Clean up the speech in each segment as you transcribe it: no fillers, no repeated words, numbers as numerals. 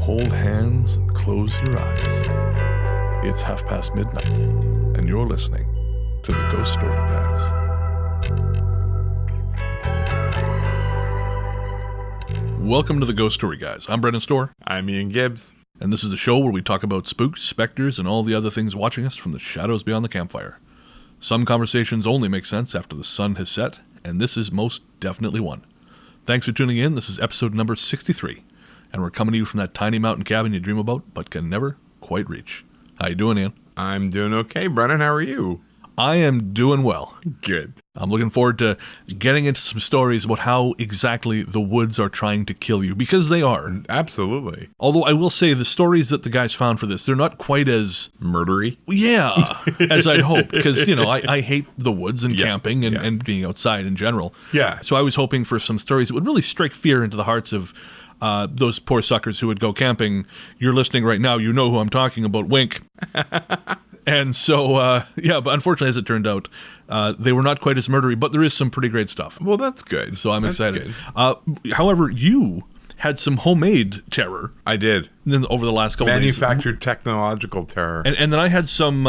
hold hands and close your eyes. It's midnight, and you're listening to the Ghost Story Guys. Welcome to the Ghost Story Guys. I'm Brennan Storr. I'm Ian Gibbs. And this is the show where we talk about spooks, specters, and all the other things watching us from the shadows beyond the campfire. Some conversations only make sense after the sun has set, and this is most definitely one. Thanks for tuning in. This is episode number 63, and we're coming to you from that tiny mountain cabin you dream about but can never quite reach. How you doing, Ian? I'm doing okay. Brennan, how are you? I am doing well. Good. I'm looking forward to getting into some stories about how exactly the woods are trying to kill you, because they are. Absolutely. Although I will say the stories that the guys found for this, they're not quite as... murdery? Yeah, as I'd hoped, because, you know, I hate the woods and camping and being outside in general. Yeah. So I was hoping for some stories that would really strike fear into the hearts of those poor suckers who would go camping. You're listening right now, you know who I'm talking about, wink. And so, but unfortunately, as it turned out, they were not quite as murdery, but there is some pretty great stuff. Well, that's good. So I'm excited. However, you had some homemade terror. I did. Over the last couple of days. Manufactured technological terror. And then I had some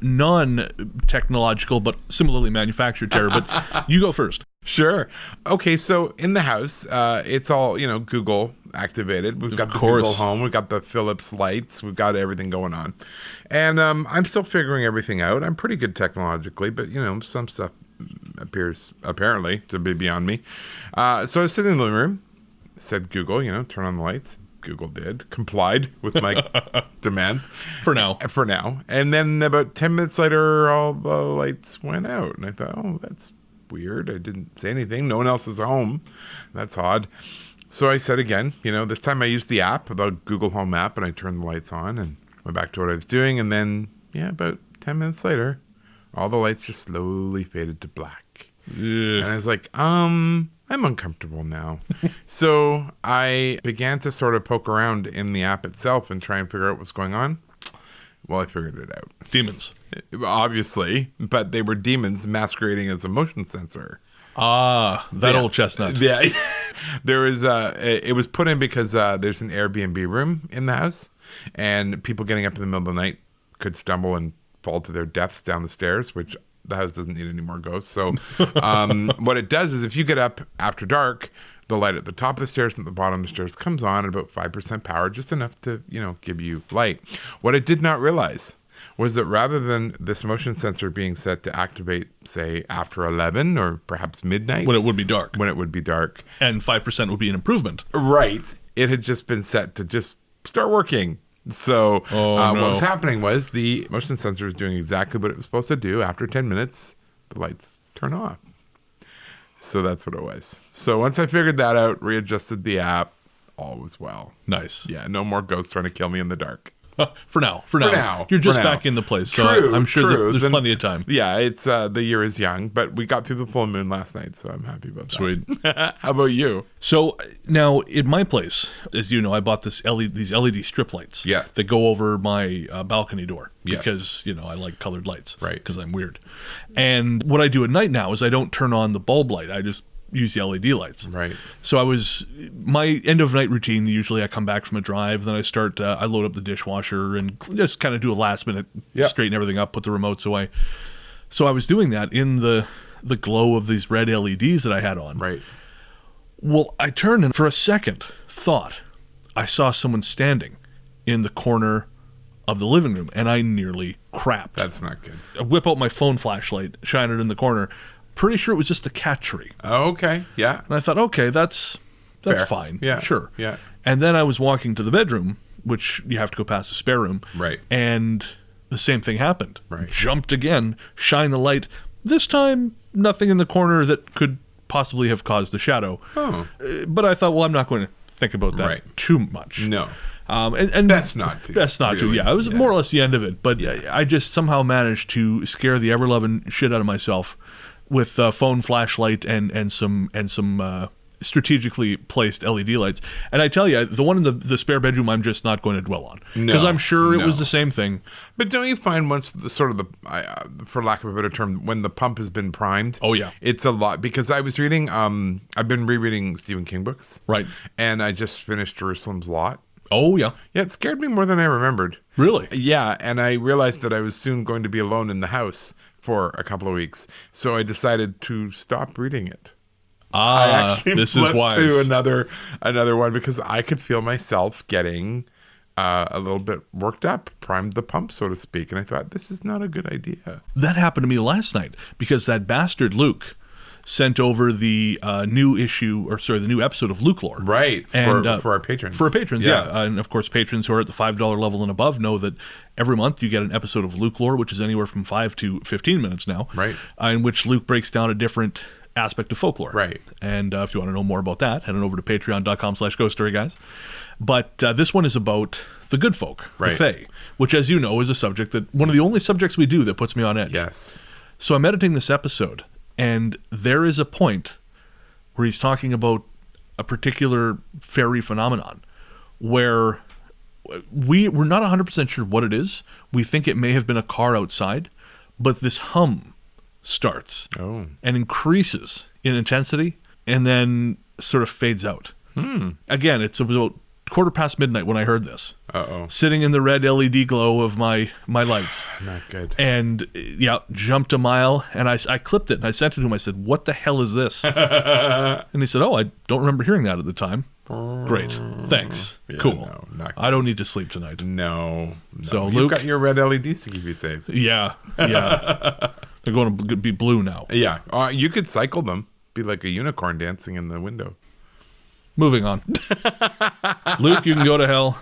non-technological, but similarly manufactured terror. But you go first. Sure. Okay, so in the house, it's all, Google activated. We've got the Google Home. We've got the Philips lights. We've got everything going on. And I'm still figuring everything out. I'm pretty good technologically, but, some stuff appears apparently to be beyond me. So I was sitting in the living room, said Google, turn on the lights. Google did. Complied with my demands. For now. And then about 10 minutes later, all the lights went out. And I thought, oh, that's weird. I didn't say anything. No one else is home. That's odd. So I said again, this time I used the app, the Google Home app, and I turned the lights on and went back to what I was doing. And then, about 10 minutes later, all the lights just slowly faded to black. And I was like, I'm uncomfortable now. So I began to sort of poke around in the app itself and try and figure out what's going on. Well, I figured it out. Demons. Obviously, but they were demons masquerading as a motion sensor. Ah, old chestnut. Yeah. There was, it was put in because there's an Airbnb room in the house, and people getting up in the middle of the night could stumble and fall to their deaths down the stairs, which the house doesn't need any more ghosts. So what it does is if you get up after dark, the light at the top of the stairs and at the bottom of the stairs comes on at about 5% power, just enough to, give you light. What I did not realize was that rather than this motion sensor being set to activate, say, after 11 or perhaps midnight. When it would be dark. And 5% would be an improvement. Right. It had just been set to just start working. So what was happening was the motion sensor was doing exactly what it was supposed to do. After 10 minutes, the lights turn off. So that's what it was. So once I figured that out, readjusted the app, all was well. Nice. Yeah, no more ghosts trying to kill me in the dark. For now. You're just back in the place, so I'm sure there's plenty of time. Yeah, it's the year is young, but we got through the full moon last night, so I'm happy about that. Sweet. How about you? So now in my place, as you know, I bought these LED strip lights. Yes. That go over my balcony door. Yes. Because, I like colored lights. Right. Because I'm weird. And what I do at night now is I don't turn on the bulb light. I just use the LED lights. Right. So my end of night routine, usually I come back from a drive, then I load up the dishwasher and just kind of do a last minute, straighten everything up, put the remotes away. So I was doing that in the glow of these red LEDs that I had on. Right. Well, I turned and for a second thought I saw someone standing in the corner of the living room, and I nearly crapped. That's not good. I whip out my phone flashlight, shine it in the corner. Pretty sure it was just a cat tree. Oh, okay. Yeah. And I thought, okay, that's fair. Fine. Yeah. Sure. Yeah. And then I was walking to the bedroom, which you have to go past the spare room. Right. And the same thing happened. Right. Jumped again, shine the light. This time, nothing in the corner that could possibly have caused the shadow. Oh. But I thought, well, I'm not going to think about that too much. No. And best not to. Best not to. Yeah, it was more or less the end of it. But I just somehow managed to scare the ever-loving shit out of myself with phone flashlight and some strategically placed LED lights. And I tell you, the one in the spare bedroom, I'm just not going to dwell on. Because I'm sure it was the same thing. But don't you find once for lack of a better term, when the pump has been primed? Oh, yeah. It's a lot. Because I was reading, I've been rereading Stephen King books. Right. And I just finished Jerusalem's Lot. Oh, yeah. Yeah, it scared me more than I remembered. Really? Yeah, and I realized that I was soon going to be alone in the house for a couple of weeks, so I decided to stop reading it. I actually this is flipped wise. to another one because I could feel myself getting a little bit worked up, primed the pump, so to speak, and I thought, this is not a good idea. That happened to me last night because that bastard Luke sent over the new episode of Luke Lore. Right, and, for our patrons. For our patrons, yeah. And of course, patrons who are at the $5 level and above know that every month you get an episode of Luke Lore, which is anywhere from 5 to 15 minutes now. Right. In which Luke breaks down a different aspect of folklore. Right. And if you want to know more about that, head on over to patreon.com/ghoststoryguys. But this one is about the good folk, the Fae, which, as you know, is a subject that one of the only subjects we do that puts me on edge. Yes. So I'm editing this episode, and there is a point where he's talking about a particular fairy phenomenon where we're not 100% sure what it is. We think it may have been a car outside, but this hum starts and increases in intensity and then sort of fades out. Again, it's about midnight when I heard this. Sitting in the red LED glow of my lights. Not good. And jumped a mile, and I clipped it and I sent it to him. I said, "What the hell is this?" And he said, "Oh, I don't remember hearing that at the time." Great, thanks. Yeah, Cool. no, not good. I don't need to sleep tonight. No. So You've Luke, got your red LEDs to keep you safe. yeah, they're going to be blue now. Yeah, you could cycle them. Be like a unicorn dancing in the window. Moving on. Luke, you can go to hell.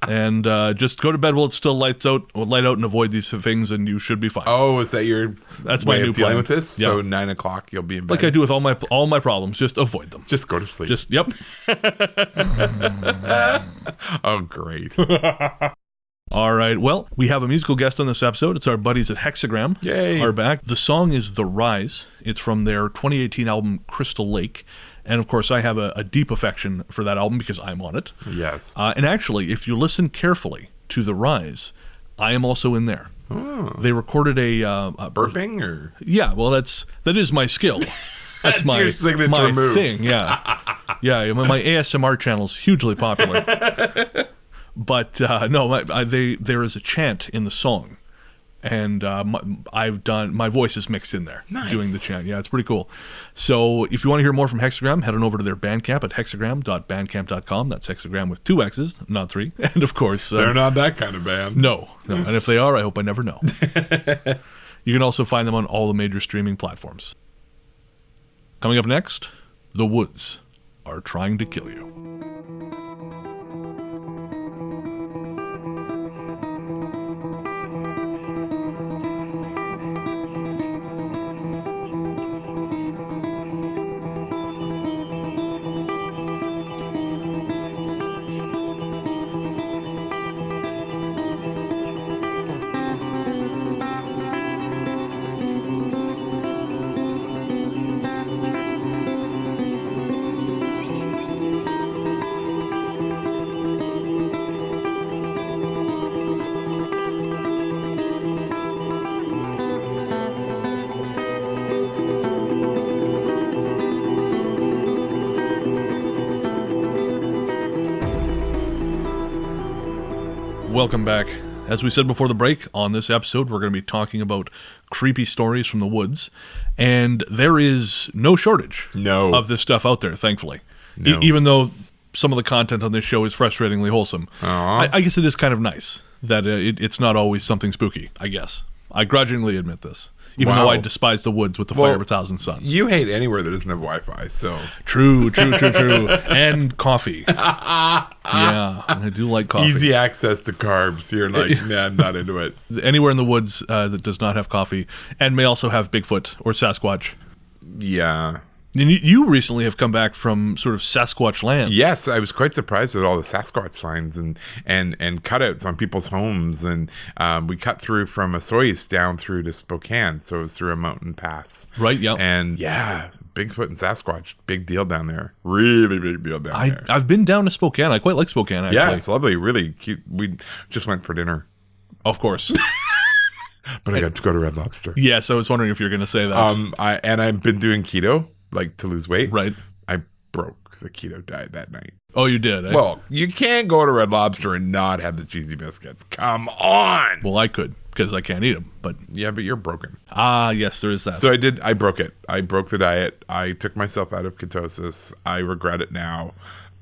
And just go to bed while it's still light out, and avoid these things, and you should be fine. Oh, is that your That's way my new of dealing plan. with this? Yeah. So 9 o'clock you'll be in bed. Like I do with all my problems, just avoid them. Just go to sleep. Yep. Oh, great. All right. Well, we have a musical guest on this episode. It's our buddies at Hexxagram. Yay. Are back. The song is The Rise. It's from their 2018 album Crystal Lake. And of course, I have a deep affection for that album because I'm on it. Yes. And actually, if you listen carefully to The Rise, I am also in there. Oh. They recorded a Burping or? Yeah, well, that is my skill. That's my your signature move. thing. Yeah, yeah. My ASMR channel is hugely popular. But no, there is a chant in the song, and my voice is mixed in there doing the chant. Yeah, it's pretty cool. So if you want to hear more from Hexxagram, head on over to their Bandcamp at hexxagram.bandcamp.com. That's Hexxagram with 2 X's, not 3. And of course, They're not that kind of band. No. And if they are, I hope I never know. You can also find them on all the major streaming platforms. Coming up next, The Woods Are Trying to Kill You. Welcome back. As we said before the break, on this episode, we're going to be talking about creepy stories from the woods. And there is no shortage of this stuff out there, thankfully. No. Even though some of the content on this show is frustratingly wholesome. I guess it is kind of nice that it's not always something spooky, I guess. I grudgingly admit this. Even though I despise the woods with the fire of 1,000 suns. You hate anywhere that doesn't have Wi-Fi, so... True. And coffee. Yeah, I do like coffee. Easy access to carbs. You're like, nah, I'm not into it. Anywhere in the woods that does not have coffee, and may also have Bigfoot or Sasquatch. Yeah. And you recently have come back from sort of Sasquatch land. Yes, I was quite surprised with all the Sasquatch signs and cutouts on people's homes. And we cut through from Osoyoos down through to Spokane, so it was through a mountain pass. Right, yeah. And yeah, Bigfoot and Sasquatch, big deal down there. Really big deal down there. I've been down to Spokane. I quite like Spokane, actually. Yeah, it's lovely, really cute. We just went for dinner. Of course. But I got to go to Red Lobster. Yes, I was wondering if you were going to say that. I've been doing keto, like to lose weight. Right. I broke the keto diet that night. Oh, you did, eh? Well, you can't go to Red Lobster and not have the cheesy biscuits. Come on. Well, I could, because I can't eat them, but... Yeah, but you're broken. Ah, yes, there is that. So I broke it. I broke the diet. I took myself out of ketosis. I regret it now,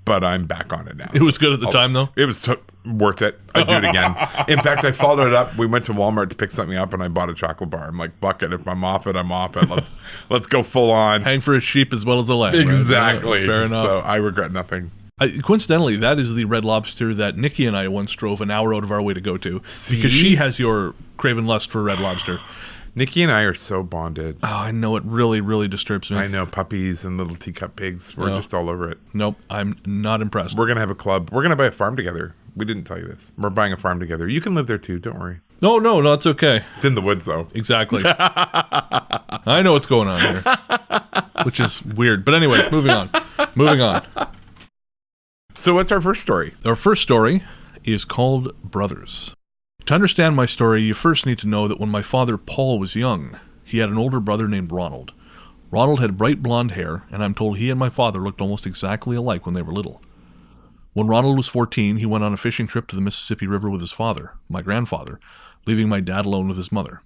but I'm back on it now. It was good at the time, though? It was worth it. I'd do it again. In fact, I followed it up. We went to Walmart to pick something up, and I bought a chocolate bar. I'm like, fuck it. If I'm off it, I'm off it. Let's go full on. Hang for a sheep as well as a lamb. Exactly. Right? Fair enough. So I regret nothing. Coincidentally, that is the Red Lobster that Nikki and I once drove an hour out of our way to go to. See? Because she has your craven lust for Red Lobster. Nikki and I are so bonded. Oh, I know. It really, really disturbs me. I know. Puppies and little teacup pigs. We're just all over it. Nope. I'm not impressed. We're going to have a club. We're going to buy a farm together. We didn't tell you this. We're buying a farm together. You can live there too. Don't worry. No, it's okay. It's in the woods, though. Exactly. I know what's going on here. Which is weird. But anyways, moving on. So what's our first story? Our first story is called Brothers. To understand my story, you first need to know that when my father Paul was young, he had an older brother named Ronald. Ronald had bright blonde hair, and I'm told he and my father looked almost exactly alike when they were little. When Ronald was 14, he went on a fishing trip to the Mississippi River with his father, my grandfather, leaving my dad alone with his mother.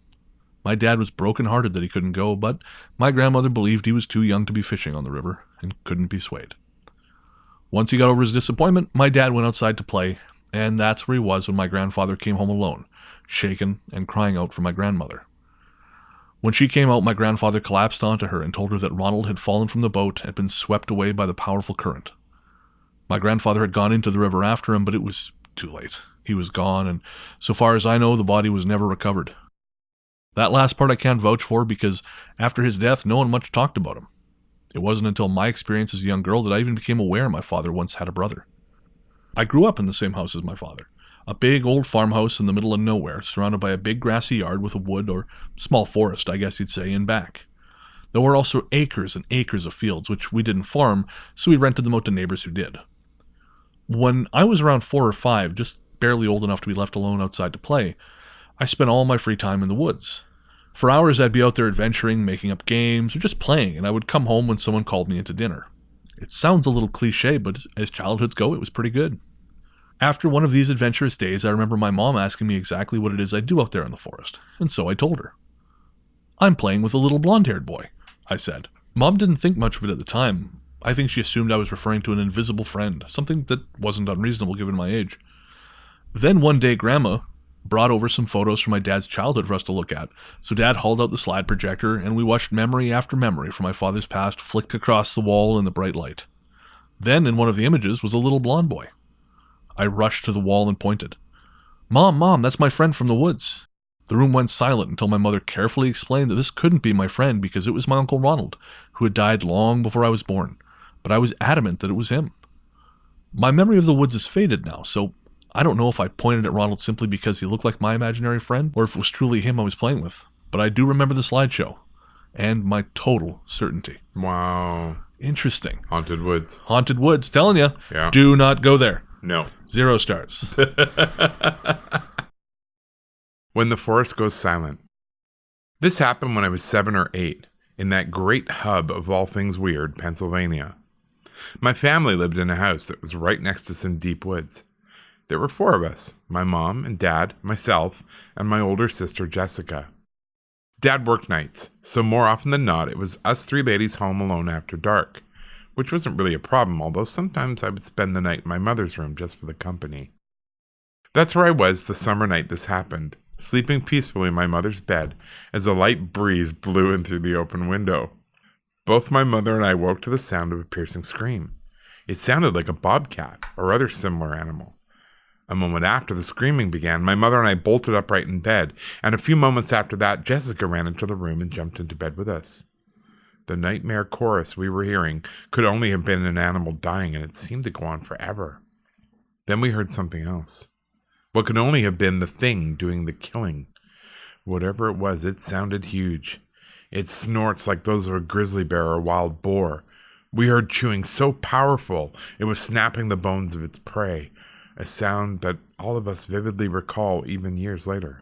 My dad was broken-hearted that he couldn't go, but my grandmother believed he was too young to be fishing on the river and couldn't be swayed. Once he got over his disappointment, my dad went outside to play, and that's where he was when my grandfather came home alone, shaken and crying out for my grandmother. When she came out, my grandfather collapsed onto her and told her that Ronald had fallen from the boat and been swept away by the powerful current. My grandfather had gone into the river after him, but it was too late. He was gone, and so far as I know, the body was never recovered. That last part I can't vouch for because after his death, no one much talked about him. It wasn't until my experience as a young girl that I even became aware my father once had a brother. I grew up in the same house as my father, a big old farmhouse in the middle of nowhere, surrounded by a big grassy yard with a wood or small forest, I guess you'd say, in back. There were also acres and acres of fields, which we didn't farm, so we rented them out to neighbors who did. When I was around 4 or 5, just barely old enough to be left alone outside to play, I spent all my free time in the woods. For hours I'd be out there adventuring, making up games, or just playing, and I would come home when someone called me into dinner. It sounds a little cliche, but as childhoods go, it was pretty good. After one of these adventurous days, I remember my mom asking me exactly what it is I do out there in the forest, and so I told her. "I'm playing with a little blonde-haired boy," I said. Mom didn't think much of it at the time. I think she assumed I was referring to an invisible friend, something that wasn't unreasonable given my age. Then one day Grandma brought over some photos from my dad's childhood for us to look at, so Dad hauled out the slide projector and we watched memory after memory from my father's past flick across the wall in the bright light. Then in one of the images was a little blonde boy. I rushed to the wall and pointed. Mom, that's my friend from the woods." The room went silent until my mother carefully explained that this couldn't be my friend because it was my Uncle Ronald, who had died long before I was born, but I was adamant that it was him. My memory of the woods is faded now, so I don't know if I pointed at Ronald simply because he looked like my imaginary friend, or if it was truly him I was playing with, but I do remember the slideshow, and my total certainty. Wow. Interesting. Haunted woods. Haunted woods, telling you. Yeah. Do not go there. No. 0 stars. When the forest goes silent. This happened when I was 7 or 8, in that great hub of all things weird, Pennsylvania. My family lived in a house that was right next to some deep woods. There were 4 of us, my mom and dad, myself, and my older sister, Jessica. Dad worked nights, so more often than not, it was us 3 ladies home alone after dark, which wasn't really a problem, although sometimes I would spend the night in my mother's room just for the company. That's where I was the summer night this happened, sleeping peacefully in my mother's bed as a light breeze blew in through the open window. Both my mother and I woke to the sound of a piercing scream. It sounded like a bobcat or other similar animal. A moment after the screaming began, my mother and I bolted upright in bed, and a few moments after that, Jessica ran into the room and jumped into bed with us. The nightmare chorus we were hearing could only have been an animal dying, and it seemed to go on forever. Then we heard something else. What could only have been the thing doing the killing. Whatever it was, it sounded huge. Its snorts like those of a grizzly bear or wild boar. We heard chewing so powerful it was snapping the bones of its prey, a sound that all of us vividly recall even years later.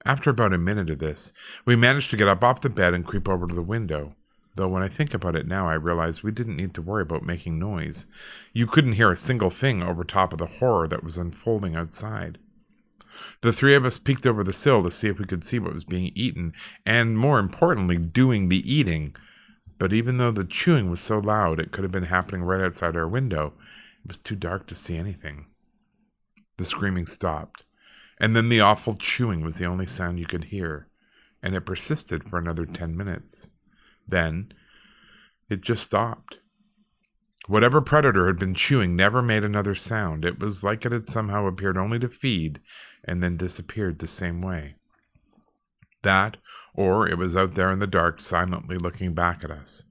After about a minute of this, we managed to get up off the bed and creep over to the window. Though when I think about it now, I realize we didn't need to worry about making noise. You couldn't hear a single thing over top of the horror that was unfolding outside. The three of us peeked over the sill to see if we could see what was being eaten, and more importantly, doing the eating. But even though the chewing was so loud it could have been happening right outside our window, it was too dark to see anything. The screaming stopped, and then the awful chewing was the only sound you could hear, and it persisted for another 10 minutes. Then, it just stopped. Whatever predator had been chewing never made another sound. It was like it had somehow appeared only to feed, and then disappeared the same way. That, or it was out there in the dark, silently looking back at us.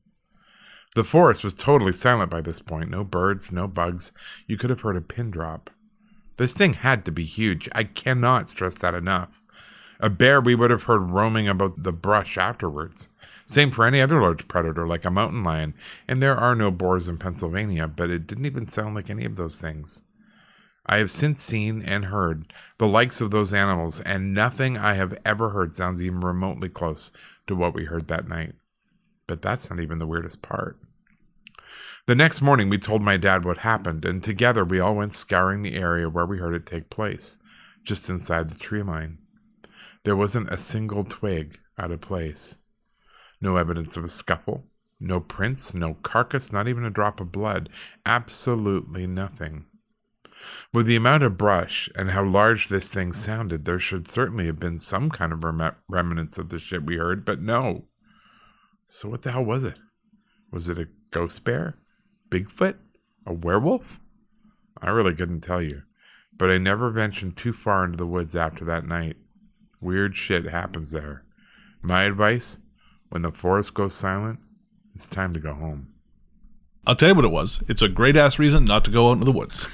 The forest was totally silent by this point. No birds, no bugs. You could have heard a pin drop. This thing had to be huge. I cannot stress that enough. A bear we would have heard roaming about the brush afterwards. Same for any other large predator, like a mountain lion. And there are no boars in Pennsylvania, but it didn't even sound like any of those things. I have since seen and heard the likes of those animals, and nothing I have ever heard sounds even remotely close to what we heard that night. But that's not even the weirdest part. The next morning, we told my dad what happened, and together we all went scouring the area where we heard it take place, just inside the tree line. There wasn't a single twig out of place. No evidence of a scuffle, no prints, no carcass, not even a drop of blood. Absolutely nothing. With the amount of brush and how large this thing sounded, there should certainly have been some kind of remnants of the shit we heard, but no. So what the hell was it? Was it a ghost bear? Bigfoot? A werewolf? I really couldn't tell you, but I never ventured too far into the woods after that night. Weird shit happens there. My advice? When the forest goes silent, it's time to go home. I'll tell you what it was. It's a great-ass reason not to go out into the woods.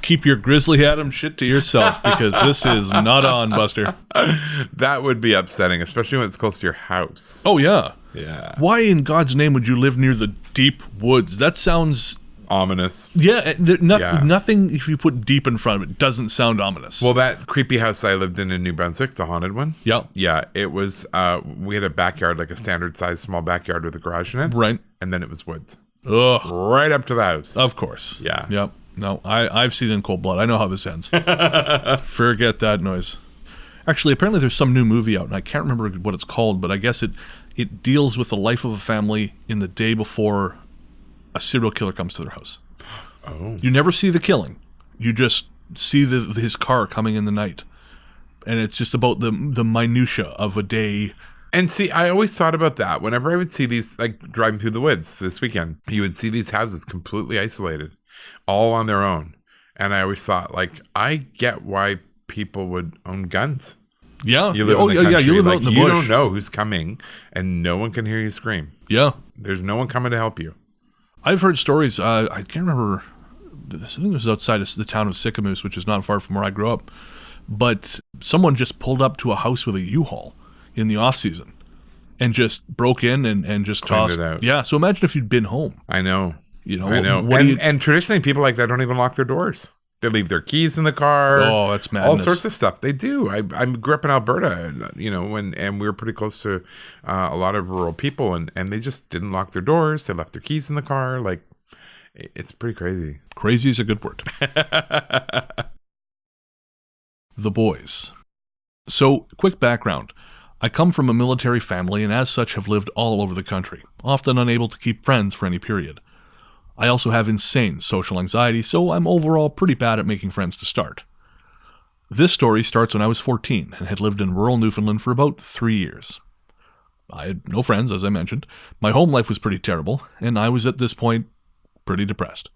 Keep your Grizzly Adams shit to yourself, because this is not on, Buster. That would be upsetting, especially when it's close to your house. Oh, yeah. Yeah. Why in God's name would you live near the deep woods? That sounds... ominous. Yeah, nothing, if you put deep in front of it, doesn't sound ominous. Well, that creepy house I lived in New Brunswick, the haunted one. Yeah. Yeah, it was, we had a backyard, like a standard-sized small backyard with a garage in it. Right. And then it was woods. Ugh. Right up to the house. Of course. Yeah. Yep. No, I've seen it in cold blood. I know how this ends. Forget that noise. Actually, apparently there's some new movie out, and I can't remember what it's called, but I guess it deals with the life of a family in the day before a serial killer comes to their house. Oh. You never see the killing. You just see his car coming in the night. And it's just about the minutia of a day. And see, I always thought about that. Whenever I would see these, like driving through the woods this weekend, you would see these houses completely isolated, all on their own. And I always thought, like, I get why people would own guns. Yeah. You live in the country. Yeah, you live out in the bush. You don't know who's coming, and no one can hear you scream. Yeah. There's no one coming to help you. I've heard stories, I can't remember, I think it was outside of the town of Sicamous, which is not far from where I grew up, but someone just pulled up to a house with a U-Haul in the off-season and just broke in and just Cleaned tossed. it out. Yeah, so imagine if you'd been home. I know. You know, I know. And traditionally, people like that don't even lock their doors. They leave their keys in the car. Oh, that's madness. All sorts of stuff. They do. I grew up in Alberta, you know, and we were pretty close to a lot of rural people, and they just didn't lock their doors. They left their keys in the car. Like, it's pretty crazy. Crazy is a good word. The boys. So, quick background. I come from a military family and as such have lived all over the country, often unable to keep friends for any period. I also have insane social anxiety, so I'm overall pretty bad at making friends to start. This story starts when I was 14 and had lived in rural Newfoundland for about 3 years. I had no friends, as I mentioned. My home life was pretty terrible, and I was at this point pretty depressed.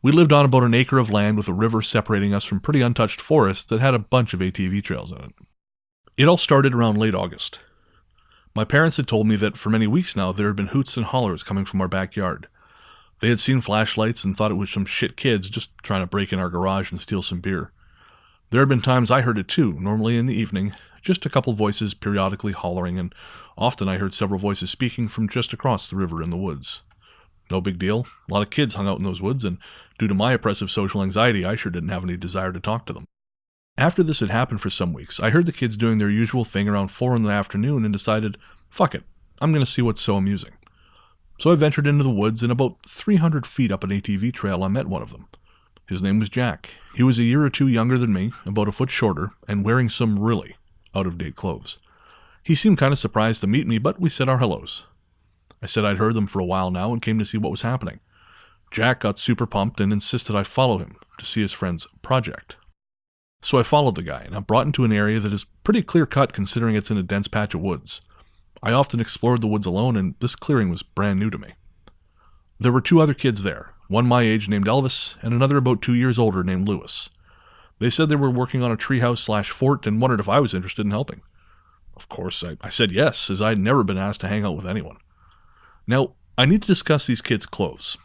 We lived on about an acre of land with a river separating us from pretty untouched forest that had a bunch of ATV trails in it. It all started around late August. My parents had told me that for many weeks now there had been hoots and hollers coming from our backyard. They had seen flashlights and thought it was some shit kids just trying to break in our garage and steal some beer. There had been times I heard it too, normally in the evening, just a couple voices periodically hollering, and often I heard several voices speaking from just across the river in the woods. No big deal. A lot of kids hung out in those woods, and due to my oppressive social anxiety, I sure didn't have any desire to talk to them. After this had happened for some weeks, I heard the kids doing their usual thing around 4 in the afternoon and decided, fuck it, I'm going to see what's so amusing. So I ventured into the woods, and about 300 feet up an ATV trail I met one of them. His name was Jack. He was a year or two younger than me, about a foot shorter, and wearing some really out-of-date clothes. He seemed kind of surprised to meet me, but we said our hellos. I said I'd heard them for a while now and came to see what was happening. Jack got super pumped and insisted I follow him to see his friend's project. So I followed the guy, and I'm brought into an area that is pretty clear-cut considering it's in a dense patch of woods. I often explored the woods alone, and this clearing was brand new to me. There were 2 other kids there, one my age named Elvis, and another about 2 years older named Lewis. They said they were working on a treehouse/fort and wondered if I was interested in helping. Of course, I said yes, as I'd never been asked to hang out with anyone. Now, I need to discuss these kids' clothes.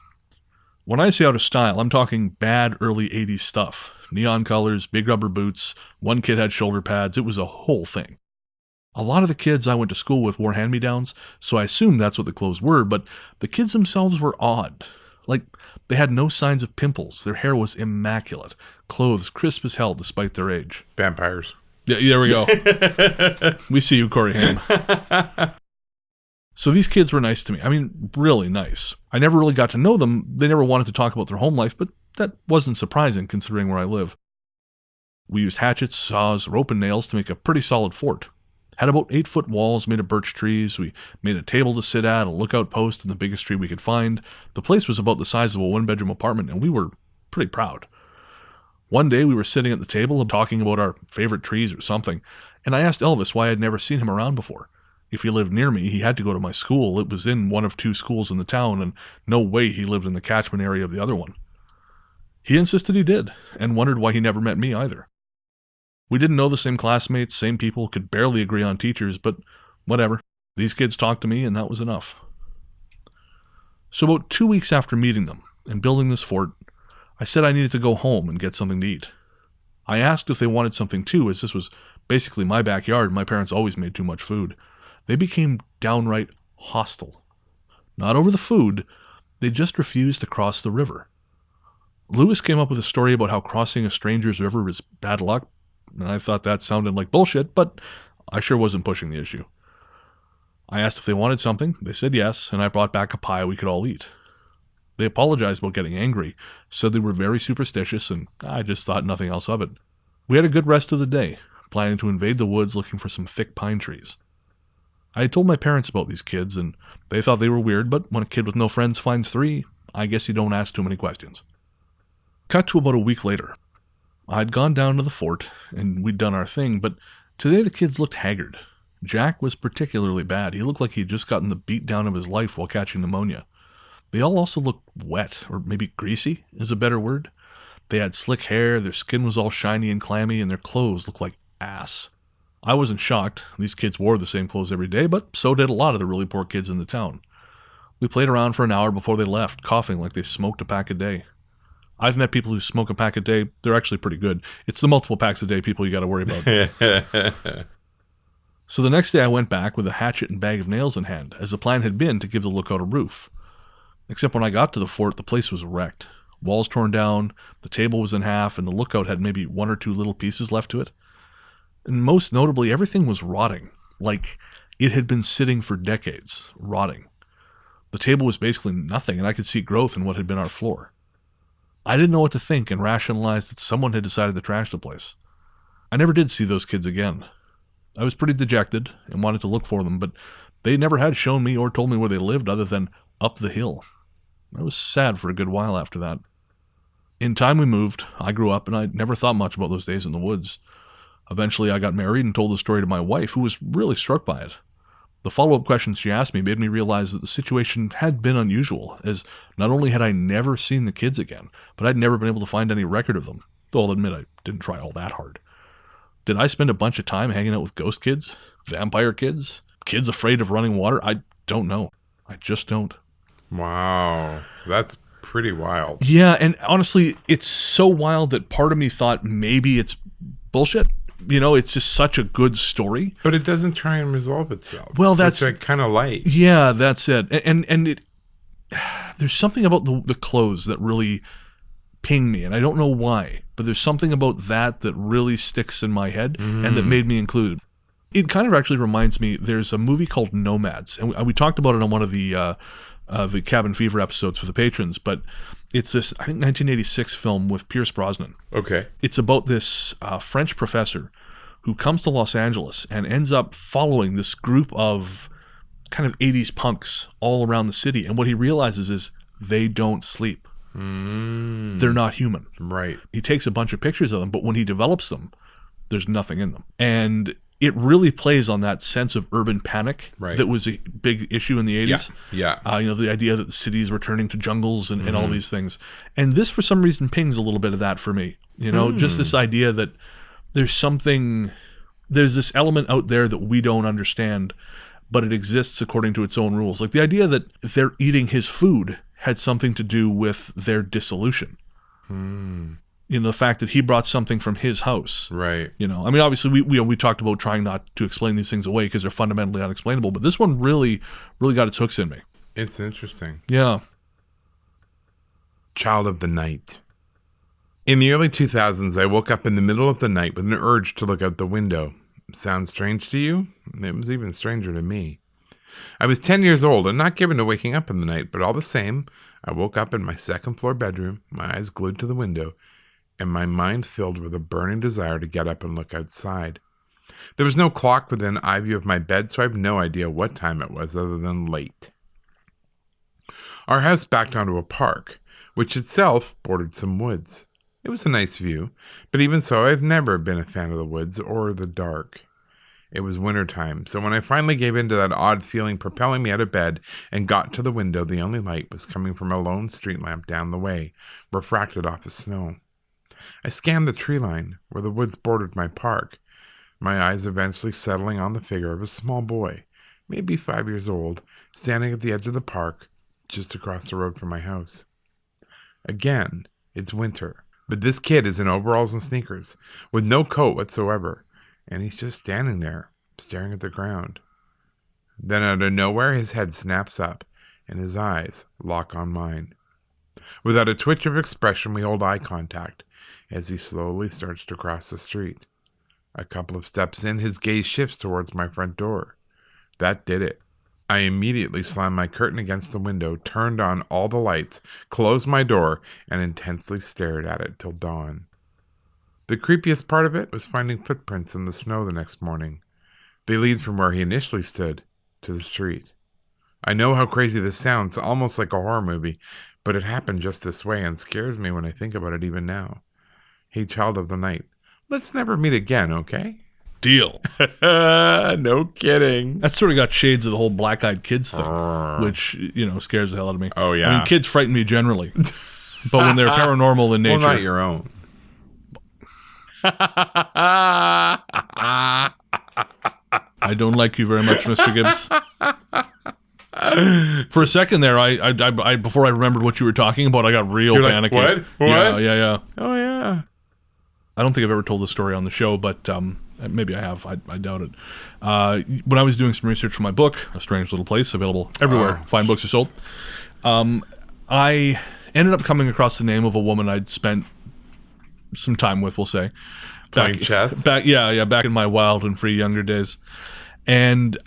When I say out of style, I'm talking bad early 80s stuff. Neon colors, big rubber boots, one kid had shoulder pads, it was a whole thing. A lot of the kids I went to school with wore hand-me-downs, so I assumed that's what the clothes were, but the kids themselves were odd. Like, they had no signs of pimples, their hair was immaculate, clothes crisp as hell despite their age. Vampires. Yeah, there we go. We see you, Corey Haim. So these kids were nice to me. I mean, really nice. I never really got to know them. They never wanted to talk about their home life, but that wasn't surprising considering where I live. We used hatchets, saws, rope, and nails to make a pretty solid fort. Had about 8-foot walls made of birch trees. We made a table to sit at, a lookout post in the biggest tree we could find. The place was about the size of a 1-bedroom apartment, and we were pretty proud. One day we were sitting at the table talking about our favorite trees or something, and I asked Elvis why I'd never seen him around before. If he lived near me, he had to go to my school. It was in one of 2 schools in the town, and no way he lived in the catchment area of the other one. He insisted he did, and wondered why he never met me either. We didn't know the same classmates, same people, could barely agree on teachers, but whatever. These kids talked to me, and that was enough. So about 2 weeks after meeting them and building this fort, I said I needed to go home and get something to eat. I asked if they wanted something too, as this was basically my backyard and my parents always made too much food. They became downright hostile. Not over the food, they just refused to cross the river. Lewis came up with a story about how crossing a stranger's river is bad luck, and I thought that sounded like bullshit, but I sure wasn't pushing the issue. I asked if they wanted something, they said yes, and I brought back a pie we could all eat. They apologized about getting angry, said they were very superstitious, and I just thought nothing else of it. We had a good rest of the day, planning to invade the woods looking for some thick pine trees. I had told my parents about these kids, and they thought they were weird, but when a kid with no friends finds 3, I guess you don't ask too many questions. Cut to about a week later. I'd gone down to the fort, and we'd done our thing, but today the kids looked haggard. Jack was particularly bad. He looked like he'd just gotten the beat down of his life while catching pneumonia. They all also looked wet, or maybe greasy is a better word. They had slick hair, their skin was all shiny and clammy, and their clothes looked like ass. I wasn't shocked. These kids wore the same clothes every day, but so did a lot of the really poor kids in the town. We played around for an hour before they left, coughing like they smoked a pack a day. I've met people who smoke a pack a day. They're actually pretty good. It's the multiple packs a day people you got to worry about. So the next day I went back with a hatchet and bag of nails in hand, as the plan had been to give the lookout a roof. Except when I got to the fort, the place was wrecked. Walls torn down, the table was in half, and the lookout had maybe 1 or 2 little pieces left to it. And most notably, everything was rotting, like it had been sitting for decades, rotting. The table was basically nothing, and I could see growth in what had been our floor. I didn't know what to think and rationalized that someone had decided to trash the place. I never did see those kids again. I was pretty dejected and wanted to look for them, but they never had shown me or told me where they lived other than up the hill. I was sad for a good while after that. In time we moved, I grew up, and I never thought much about those days in the woods. Eventually I got married and told the story to my wife, who was really struck by it. The follow-up questions she asked me made me realize that the situation had been unusual, as not only had I never seen the kids again, but I'd never been able to find any record of them, though I'll admit I didn't try all that hard. Did I spend a bunch of time hanging out with ghost kids? Vampire kids? Kids afraid of running water? I don't know. I just don't. Wow. That's pretty wild. Yeah, and honestly, it's so wild that part of me thought maybe it's bullshit. You know, it's just such a good story. But it doesn't try and resolve itself. Well, that's... Which I kind of like. Yeah, that's it. And it... There's something about the clothes that really ping me, and I don't know why, but there's something about that really sticks in my head and that made me include it. It kind of actually reminds me, there's a movie called Nomads, and we talked about it on one of the Cabin Fever episodes for the patrons, but it's this, I think, 1986 film with Pierce Brosnan. Okay. It's about this French professor who comes to Los Angeles and ends up following this group of kind of 80s punks all around the city. And what he realizes is they don't sleep. They're not human. Right. He takes a bunch of pictures of them, but when he develops them, there's nothing in them. And it really plays on that sense of urban panic that was a big issue in the 80s. Yeah. The idea that the cities were turning to jungles and all these things. And this, for some reason, pings a little bit of that for me. Just this idea that there's this element out there that we don't understand, but it exists according to its own rules. Like the idea that they're eating his food had something to do with their dissolution. The fact that he brought something from his house. Right. Obviously we talked about trying not to explain these things away because they're fundamentally unexplainable, but this one really, really got its hooks in me. It's interesting. Yeah. Child of the night. In the early 2000s, I woke up in the middle of the night with an urge to look out the window. Sounds strange to you? It was even stranger to me. I was 10 years old and not given to waking up in the night, but all the same, I woke up in my second floor bedroom, my eyes glued to the window, and my mind filled with a burning desire to get up and look outside. There was no clock within eye view of my bed, so I have no idea what time it was other than late. Our house backed onto a park, which itself bordered some woods. It was a nice view, but even so, I've never been a fan of the woods or the dark. It was wintertime, so when I finally gave in to that odd feeling propelling me out of bed and got to the window, the only light was coming from a lone street lamp down the way, refracted off the snow. I scanned the tree line where the woods bordered my park, my eyes eventually settling on the figure of a small boy, maybe 5 years old, standing at the edge of the park just across the road from my house. Again, it's winter, but this kid is in overalls and sneakers, with no coat whatsoever, and he's just standing there, staring at the ground. Then out of nowhere, his head snaps up, and his eyes lock on mine. Without a twitch of expression, we hold eye contact as he slowly starts to cross the street. A couple of steps in, his gaze shifts towards my front door. That did it. I immediately slammed my curtain against the window, turned on all the lights, closed my door, and intensely stared at it till dawn. The creepiest part of it was finding footprints in the snow the next morning. They lead from where he initially stood to the street. I know how crazy this sounds, almost like a horror movie, but it happened just this way and scares me when I think about it even now. Hey, child of the night, let's never meet again, okay? Deal. No kidding. That's sort of got shades of the whole black-eyed kids thing, which, scares the hell out of me. Oh, yeah. I mean, kids frighten me generally, but when they're paranormal in nature. Well, not your own. I don't like you very much, Mr. Gibbs. For a second there, I before I remembered what you were talking about, I got real panicky. Like, what? Yeah. Oh, yeah. I don't think I've ever told this story on the show, but maybe I have. I doubt it. When I was doing some research for my book, A Strange Little Place, available everywhere fine books are sold, I ended up coming across the name of a woman I'd spent some time with, we'll say. Playing chess? Back in my wild and free younger days. And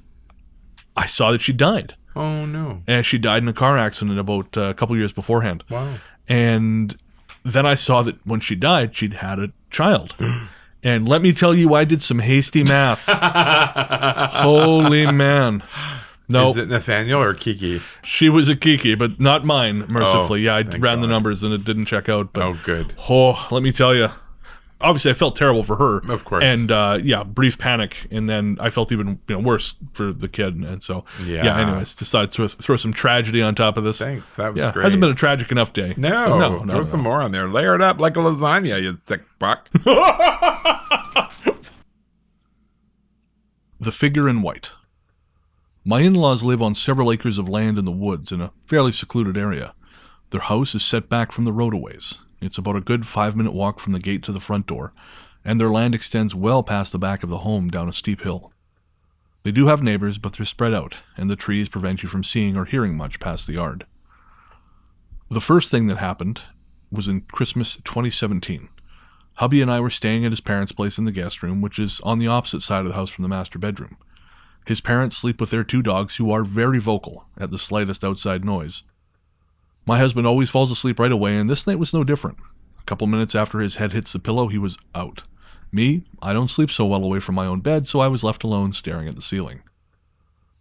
I saw that she died. Oh, no. And she died in a car accident about a couple years beforehand. Wow. And then I saw that when she died, she'd had a child. And let me tell you, I did some hasty math. Holy man. No. Is it Nathaniel or Kiki? She was a Kiki, but not mine, mercifully. I ran the God. numbers and it didn't check out. But, good. Oh, let me tell you. Obviously, I felt terrible for her. Of course. And, brief panic. And then I felt even worse for the kid. And so, anyways, decided to throw some tragedy on top of this. Thanks. That was great. Hasn't been a tragic enough day. No, throw some more on there. Layer it up like a lasagna, you sick fuck. The figure in white. My in-laws live on several acres of land in the woods in a fairly secluded area. Their house is set back from the road a ways. It's about a good 5-minute walk from the gate to the front door, and their land extends well past the back of the home down a steep hill. They do have neighbors, but they're spread out, and the trees prevent you from seeing or hearing much past the yard. The first thing that happened was in Christmas 2017. Hubby and I were staying at his parents' place in the guest room, which is on the opposite side of the house from the master bedroom. His parents sleep with their 2 dogs, who are very vocal at the slightest outside noise. My husband always falls asleep right away, and this night was no different. A couple minutes after his head hits the pillow, he was out. Me, I don't sleep so well away from my own bed, so I was left alone staring at the ceiling.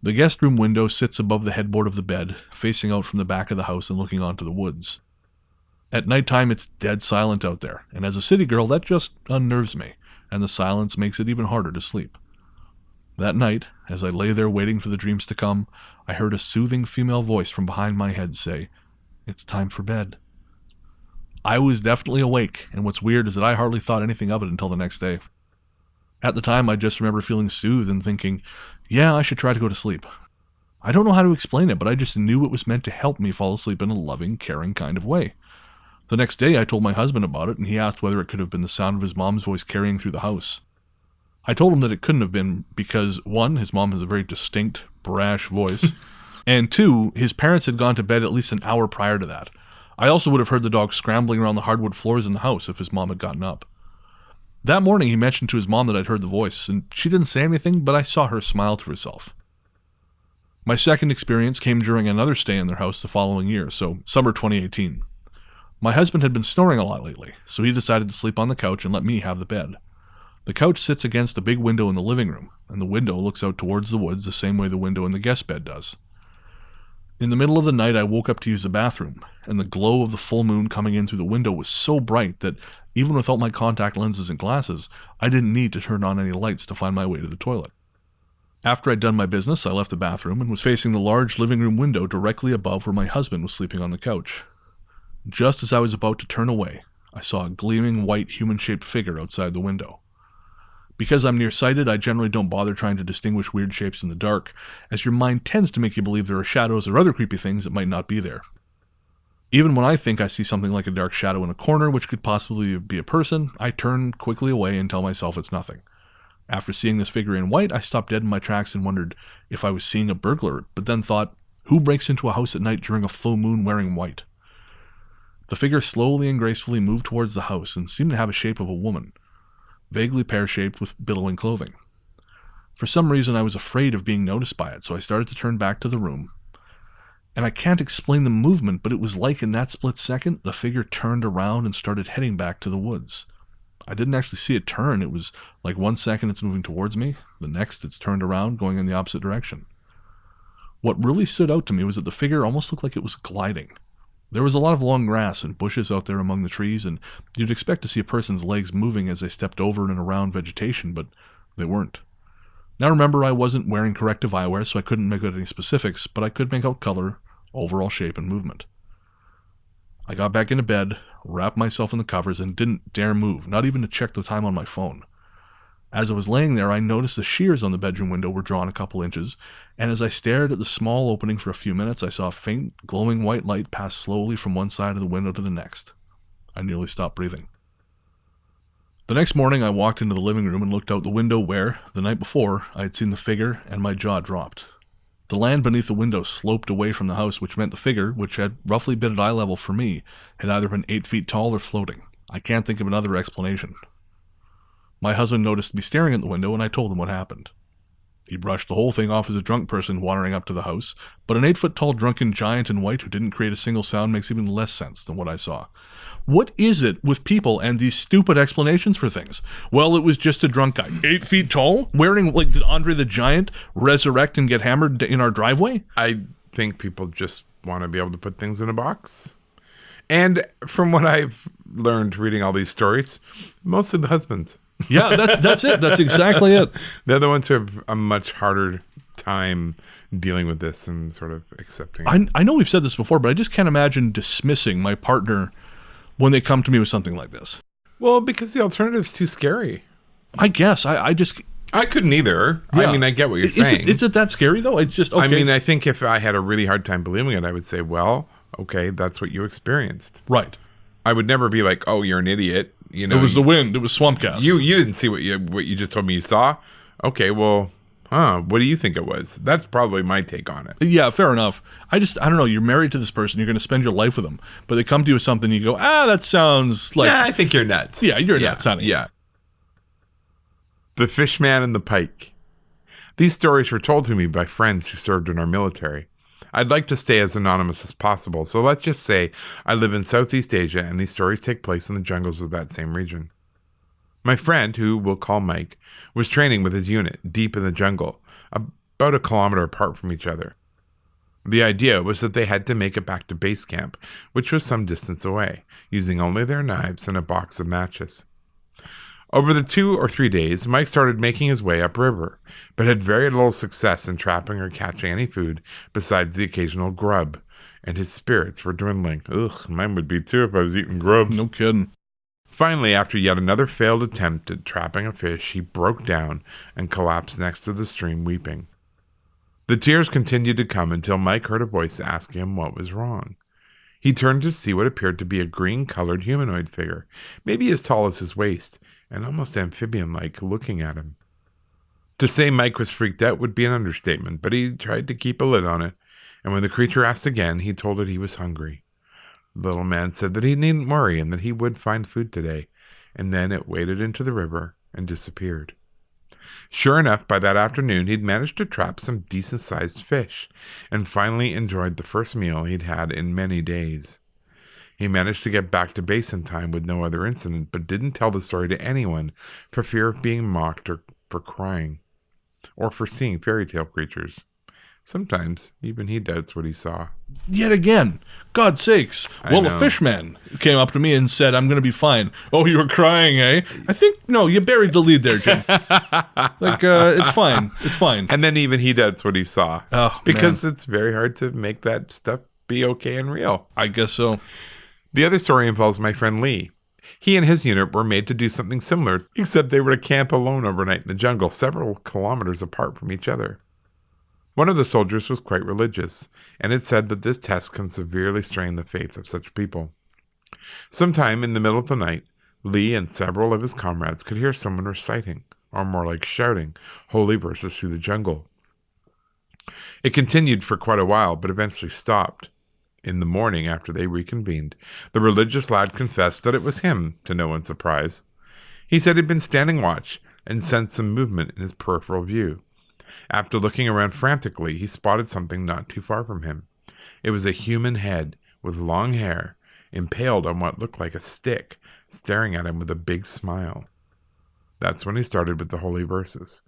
The guest room window sits above the headboard of the bed, facing out from the back of the house and looking onto the woods. At nighttime, it's dead silent out there, and as a city girl, that just unnerves me, and the silence makes it even harder to sleep. That night, as I lay there waiting for the dreams to come, I heard a soothing female voice from behind my head say, "It's time for bed." I was definitely awake, and what's weird is that I hardly thought anything of it until the next day. At the time, I just remember feeling soothed and thinking, yeah, I should try to go to sleep. I don't know how to explain it, but I just knew it was meant to help me fall asleep in a loving, caring kind of way. The next day, I told my husband about it, and he asked whether it could have been the sound of his mom's voice carrying through the house. I told him that it couldn't have been because, 1, his mom has a very distinct, brash voice, and 2, his parents had gone to bed at least an hour prior to that. I also would have heard the dog scrambling around the hardwood floors in the house if his mom had gotten up. That morning, he mentioned to his mom that I'd heard the voice, and she didn't say anything, but I saw her smile to herself. My second experience came during another stay in their house the following year, so summer 2018. My husband had been snoring a lot lately, so he decided to sleep on the couch and let me have the bed. The couch sits against a big window in the living room, and the window looks out towards the woods the same way the window in the guest bed does. In the middle of the night, I woke up to use the bathroom, and the glow of the full moon coming in through the window was so bright that, even without my contact lenses and glasses, I didn't need to turn on any lights to find my way to the toilet. After I'd done my business, I left the bathroom and was facing the large living room window directly above where my husband was sleeping on the couch. Just as I was about to turn away, I saw a gleaming white human-shaped figure outside the window. Because I'm nearsighted, I generally don't bother trying to distinguish weird shapes in the dark, as your mind tends to make you believe there are shadows or other creepy things that might not be there. Even when I think I see something like a dark shadow in a corner, which could possibly be a person, I turn quickly away and tell myself it's nothing. After seeing this figure in white, I stopped dead in my tracks and wondered if I was seeing a burglar, but then thought, who breaks into a house at night during a full moon wearing white? The figure slowly and gracefully moved towards the house and seemed to have a shape of a woman, vaguely pear-shaped with billowing clothing. For some reason, I was afraid of being noticed by it, so I started to turn back to the room. And I can't explain the movement, but it was like in that split second, the figure turned around and started heading back to the woods. I didn't actually see it turn. It was like 1 second it's moving towards me, the next it's turned around, going in the opposite direction. What really stood out to me was that the figure almost looked like it was gliding. There was a lot of long grass and bushes out there among the trees, and you'd expect to see a person's legs moving as they stepped over and around vegetation, but they weren't. Now remember, I wasn't wearing corrective eyewear, so I couldn't make out any specifics, but I could make out color, overall shape, and movement. I got back into bed, wrapped myself in the covers, and didn't dare move, not even to check the time on my phone. As I was laying there, I noticed the shears on the bedroom window were drawn a couple inches, and as I stared at the small opening for a few minutes, I saw a faint, glowing white light pass slowly from one side of the window to the next. I nearly stopped breathing. The next morning, I walked into the living room and looked out the window where, the night before, I had seen the figure, and my jaw dropped. The land beneath the window sloped away from the house, which meant the figure, which had roughly been at eye level for me, had either been 8 feet tall or floating. I can't think of another explanation. My husband noticed me staring at the window, and I told him what happened. He brushed the whole thing off as a drunk person wandering up to the house, but an 8-foot-tall drunken giant in white who didn't create a single sound makes even less sense than what I saw. What is it with people and these stupid explanations for things? Well, it was just a drunk guy. 8 feet tall? Wearing, did Andre the Giant resurrect and get hammered in our driveway? I think people just want to be able to put things in a box. And from what I've learned reading all these stories, mostly the husbands. Yeah, that's it. That's exactly it. They're the ones who have a much harder time dealing with this and sort of accepting it. I know we've said this before, but I just can't imagine dismissing my partner when they come to me with something like this. Well, because the alternative's too scary. I guess. I couldn't either. Yeah. I mean, I get what you're saying. Is it that scary, though? It's just, okay. I mean, I think if I had a really hard time believing it, I would say, well, okay, that's what you experienced. Right. I would never be like, oh, you're an idiot. You know, it was the wind. It was swamp gas. You didn't see what you just told me you saw. Okay, well, Huh. What do you think it was? That's probably my take on it. Yeah, fair enough. I don't know. You're married to this person. You're going to spend your life with them. But they come to you with something. You go, that sounds like... Yeah, I think you're nuts. Yeah, you're nuts, honey. Yeah. The Fishman and the Pike. These stories were told to me by friends who served in our military. I'd like to stay as anonymous as possible, so let's just say I live in Southeast Asia and these stories take place in the jungles of that same region. My friend, who we'll call Mike, was training with his unit deep in the jungle, about a kilometer apart from each other. The idea was that they had to make it back to base camp, which was some distance away, using only their knives and a box of matches. Over the 2 or 3 days, Mike started making his way upriver, but had very little success in trapping or catching any food besides the occasional grub, and his spirits were dwindling. Ugh, mine would be too if I was eating grubs. No kidding. Finally, after yet another failed attempt at trapping a fish, he broke down and collapsed next to the stream weeping. The tears continued to come until Mike heard a voice asking him what was wrong. He turned to see what appeared to be a green-colored humanoid figure, maybe as tall as his waist, and almost amphibian-like, looking at him. To say Mike was freaked out would be an understatement, but he tried to keep a lid on it, and when the creature asked again, he told it he was hungry. The little man said that he needn't worry and that he would find food today, and then it waded into the river and disappeared. Sure enough, by that afternoon, he'd managed to trap some decent-sized fish, and finally enjoyed the first meal he'd had in many days. He managed to get back to base in time with no other incident, but didn't tell the story to anyone for fear of being mocked or for crying, or for seeing fairy tale creatures. Sometimes even he doubts what he saw. Yet again, God's sakes. Well, the fishman came up to me and said, I'm going to be fine. Oh, you were crying, eh? I think, no, you buried the lead there, Jim. It's fine. It's fine. And then even he doubts what he saw. Oh, because it's very hard to make that stuff be okay and real. I guess so. The other story involves my friend Lee. He and his unit were made to do something similar, except they were to camp alone overnight in the jungle, several kilometers apart from each other. One of the soldiers was quite religious, and it said that this test can severely strain the faith of such people. Sometime in the middle of the night, Lee and several of his comrades could hear someone reciting, or more like shouting, holy verses through the jungle. It continued for quite a while, but eventually stopped. In the morning, after they reconvened, the religious lad confessed that it was him, to no one's surprise. He said he'd been standing watch and sensed some movement in his peripheral view. After looking around frantically, he spotted something not too far from him. It was a human head with long hair, impaled on what looked like a stick, staring at him with a big smile. That's when he started with the holy verses.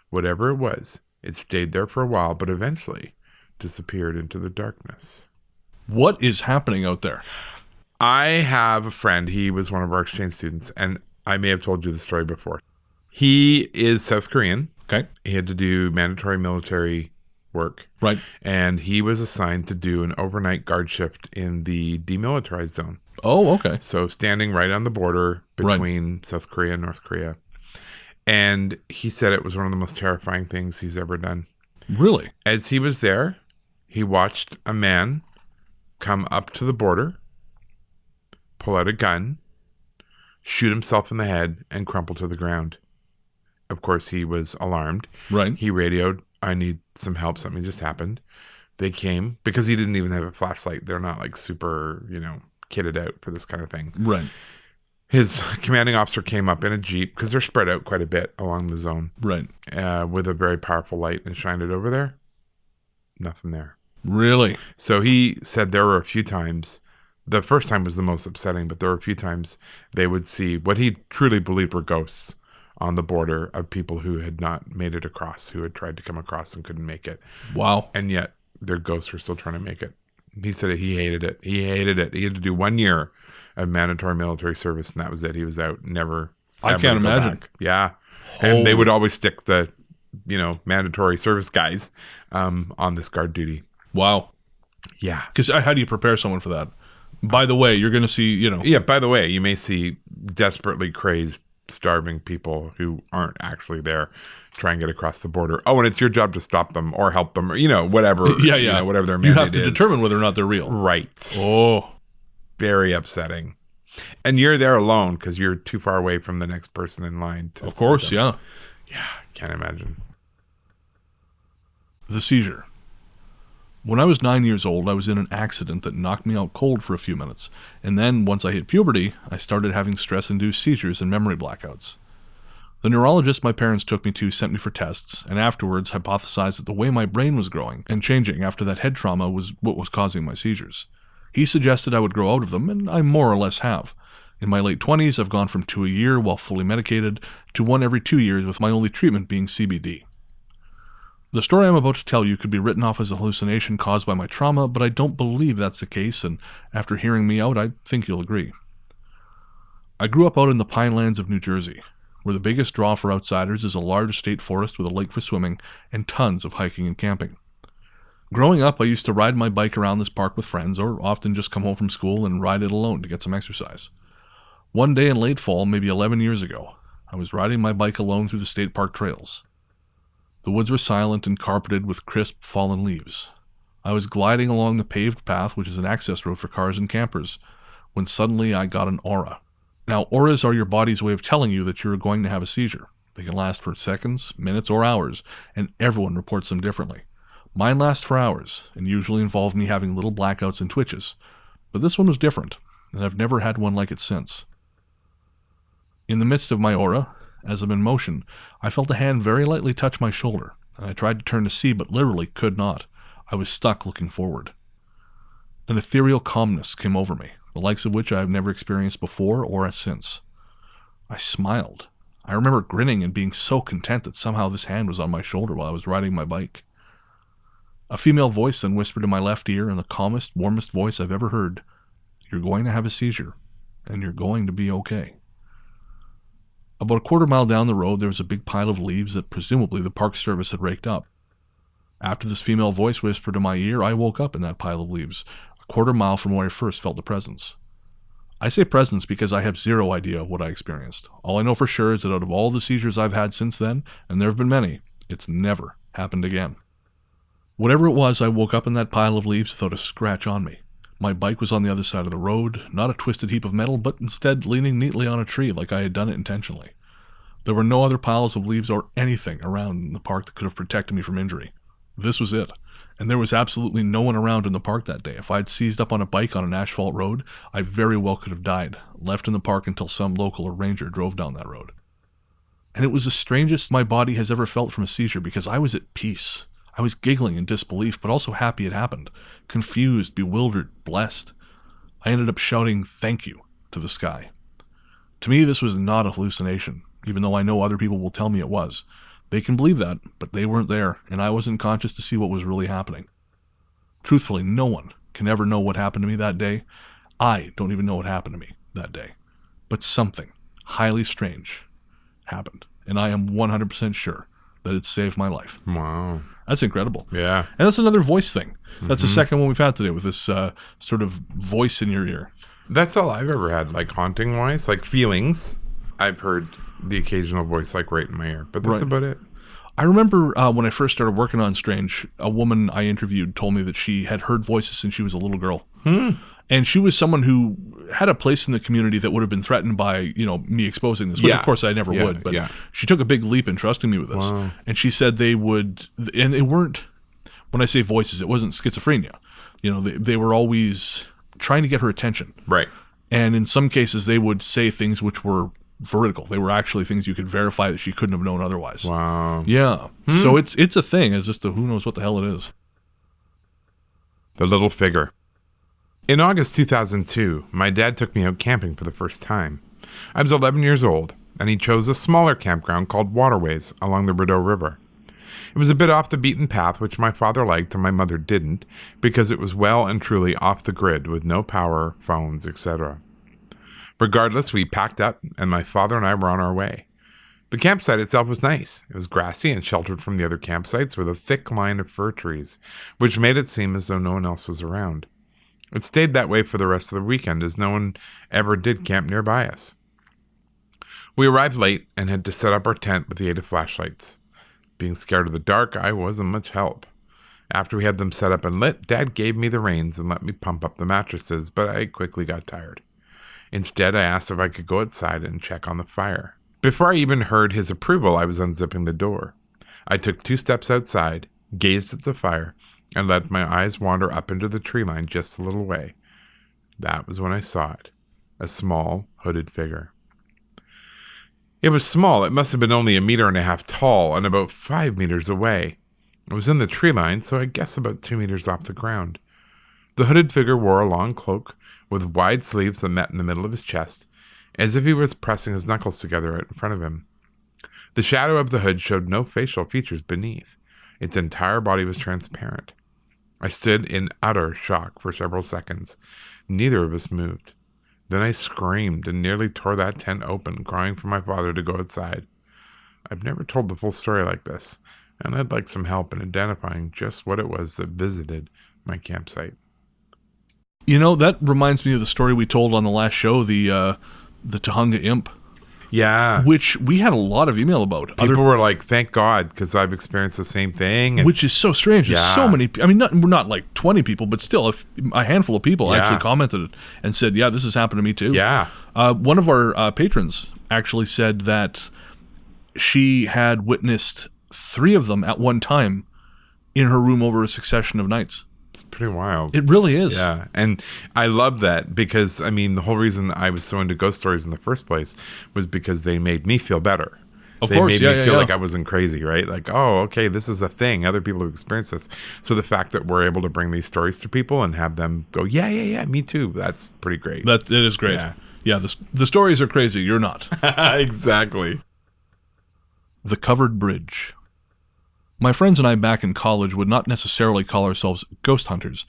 Whatever it was, it stayed there for a while, but eventually disappeared into the darkness. What is happening out there? I have a friend. He was one of our exchange students, and I may have told you the story before. He is South Korean. Okay. He had to do mandatory military work. Right. And he was assigned to do an overnight guard shift in the demilitarized zone. Oh, okay. So standing right on the border between South Korea and North Korea. And he said it was one of the most terrifying things he's ever done. Really? As he was there, he watched a man come up to the border, pull out a gun, shoot himself in the head, and crumple to the ground. Of course, he was alarmed. Right. He radioed, I need some help. Something just happened. They came because he didn't even have a flashlight. They're not like super, kitted out for this kind of thing. Right. His commanding officer came up in a Jeep because they're spread out quite a bit along the zone. Right. With a very powerful light and shined it over there. Nothing there. Really? So he said there were a few times, the first time was the most upsetting, but there were a few times they would see what he truly believed were ghosts on the border of people who had not made it across, who had tried to come across and couldn't make it. Wow. And yet their ghosts were still trying to make it. He said he hated it. He hated it. He had to do 1 year of mandatory military service, and that was it. He was out. Never. I can't imagine. Back. Yeah. And they would always stick the, mandatory service guys on this guard duty. Wow. Yeah. Because how do you prepare someone for that? By the way, you're going to see, Yeah, by the way, you may see desperately crazed, starving people who aren't actually there try and get across the border. Oh, and it's your job to stop them or help them or, whatever. Yeah. Whatever their mandate is. You have to determine whether or not they're real. Right. Oh. Very upsetting. And you're there alone because you're too far away from the next person in line. Of course, yeah. Yeah, can't imagine. The seizure. When I was 9 years old, I was in an accident that knocked me out cold for a few minutes, and then, once I hit puberty, I started having stress-induced seizures and memory blackouts. The neurologist my parents took me to sent me for tests, and afterwards hypothesized that the way my brain was growing and changing after that head trauma was what was causing my seizures. He suggested I would grow out of them, and I more or less have. In my late 20s, I've gone from 2 a year while fully medicated to 1 every 2 years, with my only treatment being CBD. The story I'm about to tell you could be written off as a hallucination caused by my trauma, but I don't believe that's the case, and after hearing me out, I think you'll agree. I grew up out in the Pinelands of New Jersey, where the biggest draw for outsiders is a large state forest with a lake for swimming and tons of hiking and camping. Growing up, I used to ride my bike around this park with friends, or often just come home from school and ride it alone to get some exercise. One day in late fall, maybe 11 years ago, I was riding my bike alone through the state park trails. The woods were silent and carpeted with crisp, fallen leaves. I was gliding along the paved path, which is an access road for cars and campers, when suddenly I got an aura. Now, auras are your body's way of telling you that you're going to have a seizure. They can last for seconds, minutes, or hours, and everyone reports them differently. Mine last for hours, and usually involve me having little blackouts and twitches. But this one was different, and I've never had one like it since. In the midst of my aura, as I'm in motion, I felt a hand very lightly touch my shoulder, and I tried to turn to see, but literally could not. I was stuck looking forward. An ethereal calmness came over me, the likes of which I have never experienced before or since. I smiled. I remember grinning and being so content that somehow this hand was on my shoulder while I was riding my bike. A female voice then whispered in my left ear in the calmest, warmest voice I've ever heard, "You're going to have a seizure, and you're going to be okay." About a quarter mile down the road, there was a big pile of leaves that presumably the Park Service had raked up. After this female voice whispered in my ear, I woke up in that pile of leaves, a quarter mile from where I first felt the presence. I say presence because I have zero idea what I experienced. All I know for sure is that out of all the seizures I've had since then, and there have been many, it's never happened again. Whatever it was, I woke up in that pile of leaves without a scratch on me. My bike was on the other side of the road, not a twisted heap of metal, but instead leaning neatly on a tree like I had done it intentionally. There were no other piles of leaves or anything around in the park that could have protected me from injury. This was it, and there was absolutely no one around in the park that day. If I'd seized up on a bike on an asphalt road, I very well could have died, left in the park until some local or ranger drove down that road. And it was the strangest my body has ever felt from a seizure because I was at peace. I was giggling in disbelief, but also happy it happened. Confused, bewildered, blessed. I ended up shouting "thank you" to the sky. To me, this was not a hallucination, even though I know other people will tell me it was. They can believe that, but they weren't there, and I wasn't conscious to see what was really happening. Truthfully, no one can ever know what happened to me that day. I don't even know what happened to me that day. But something highly strange happened, and I am 100% sure that it saved my life. Wow. That's incredible. Yeah. And that's another voice thing. That's the second one we've had today with this sort of voice in your ear. That's all I've ever had, like haunting-wise, like feelings. I've heard the occasional voice like right in my ear, but that's about it. I remember when I first started working on Strange, a woman I interviewed told me that she had heard voices since she was a little girl. And she was someone who had a place in the community that would have been threatened by, me exposing this, which of course I never would. But she took a big leap in trusting me with this. Wow. And she said they would, and they weren't, when I say voices, it wasn't schizophrenia. They were always trying to get her attention. Right. And in some cases, they would say things which were veridical. They were actually things you could verify that she couldn't have known otherwise. Wow. Yeah. So it's a thing. It's just who knows what the hell it is. The little figure. In August 2002, my dad took me out camping for the first time. I was 11 years old, and he chose a smaller campground called Waterways along the Rideau River. It was a bit off the beaten path, which my father liked and my mother didn't, because it was well and truly off the grid with no power, phones, etc. Regardless, we packed up, and my father and I were on our way. The campsite itself was nice. It was grassy and sheltered from the other campsites with a thick line of fir trees, which made it seem as though no one else was around. It stayed that way for the rest of the weekend, as no one ever did camp nearby us. We arrived late and had to set up our tent with the aid of flashlights. Being scared of the dark, I wasn't much help. After we had them set up and lit, Dad gave me the reins and let me pump up the mattresses, but I quickly got tired. Instead, I asked if I could go outside and check on the fire. Before I even heard his approval, I was unzipping the door. I took 2 steps outside, gazed at the fire, and let my eyes wander up into the tree line just a little way. That was when I saw it. A small, hooded figure. It was small. It must have been only 1.5 meters tall and about 5 meters away. It was in the tree line, so I guess about 2 meters off the ground. The hooded figure wore a long cloak with wide sleeves that met in the middle of his chest, as if he was pressing his knuckles together out in front of him. The shadow of the hood showed no facial features beneath. Its entire body was transparent. I stood in utter shock for several seconds. Neither of us moved. Then I screamed and nearly tore that tent open, crying for my father to go outside. I've never told the full story like this, and I'd like some help in identifying just what it was that visited my campsite. You know, that reminds me of the story we told on the last show, the Tahunga Imp. Yeah. Which we had a lot of email about. People were like, thank God, because I've experienced the same thing. And which is so strange. There's so many, I mean, not like 20 people, but still a handful of people actually commented and said, yeah, this has happened to me too. Yeah. One of our patrons actually said that she had witnessed 3 of them at one time in her room over a succession of nights. It's pretty wild. It really is. Yeah. And I love that because, I mean, the whole reason I was so into ghost stories in the first place was because they made me feel better. They made me feel like I wasn't crazy, right? Like, oh, okay, this is a thing. Other people have experienced this. So the fact that we're able to bring these stories to people and have them go, yeah, me too. That's pretty great. It is great. Yeah, the stories are crazy. You're not. Exactly. The Covered Bridge. My friends and I back in college would not necessarily call ourselves ghost hunters,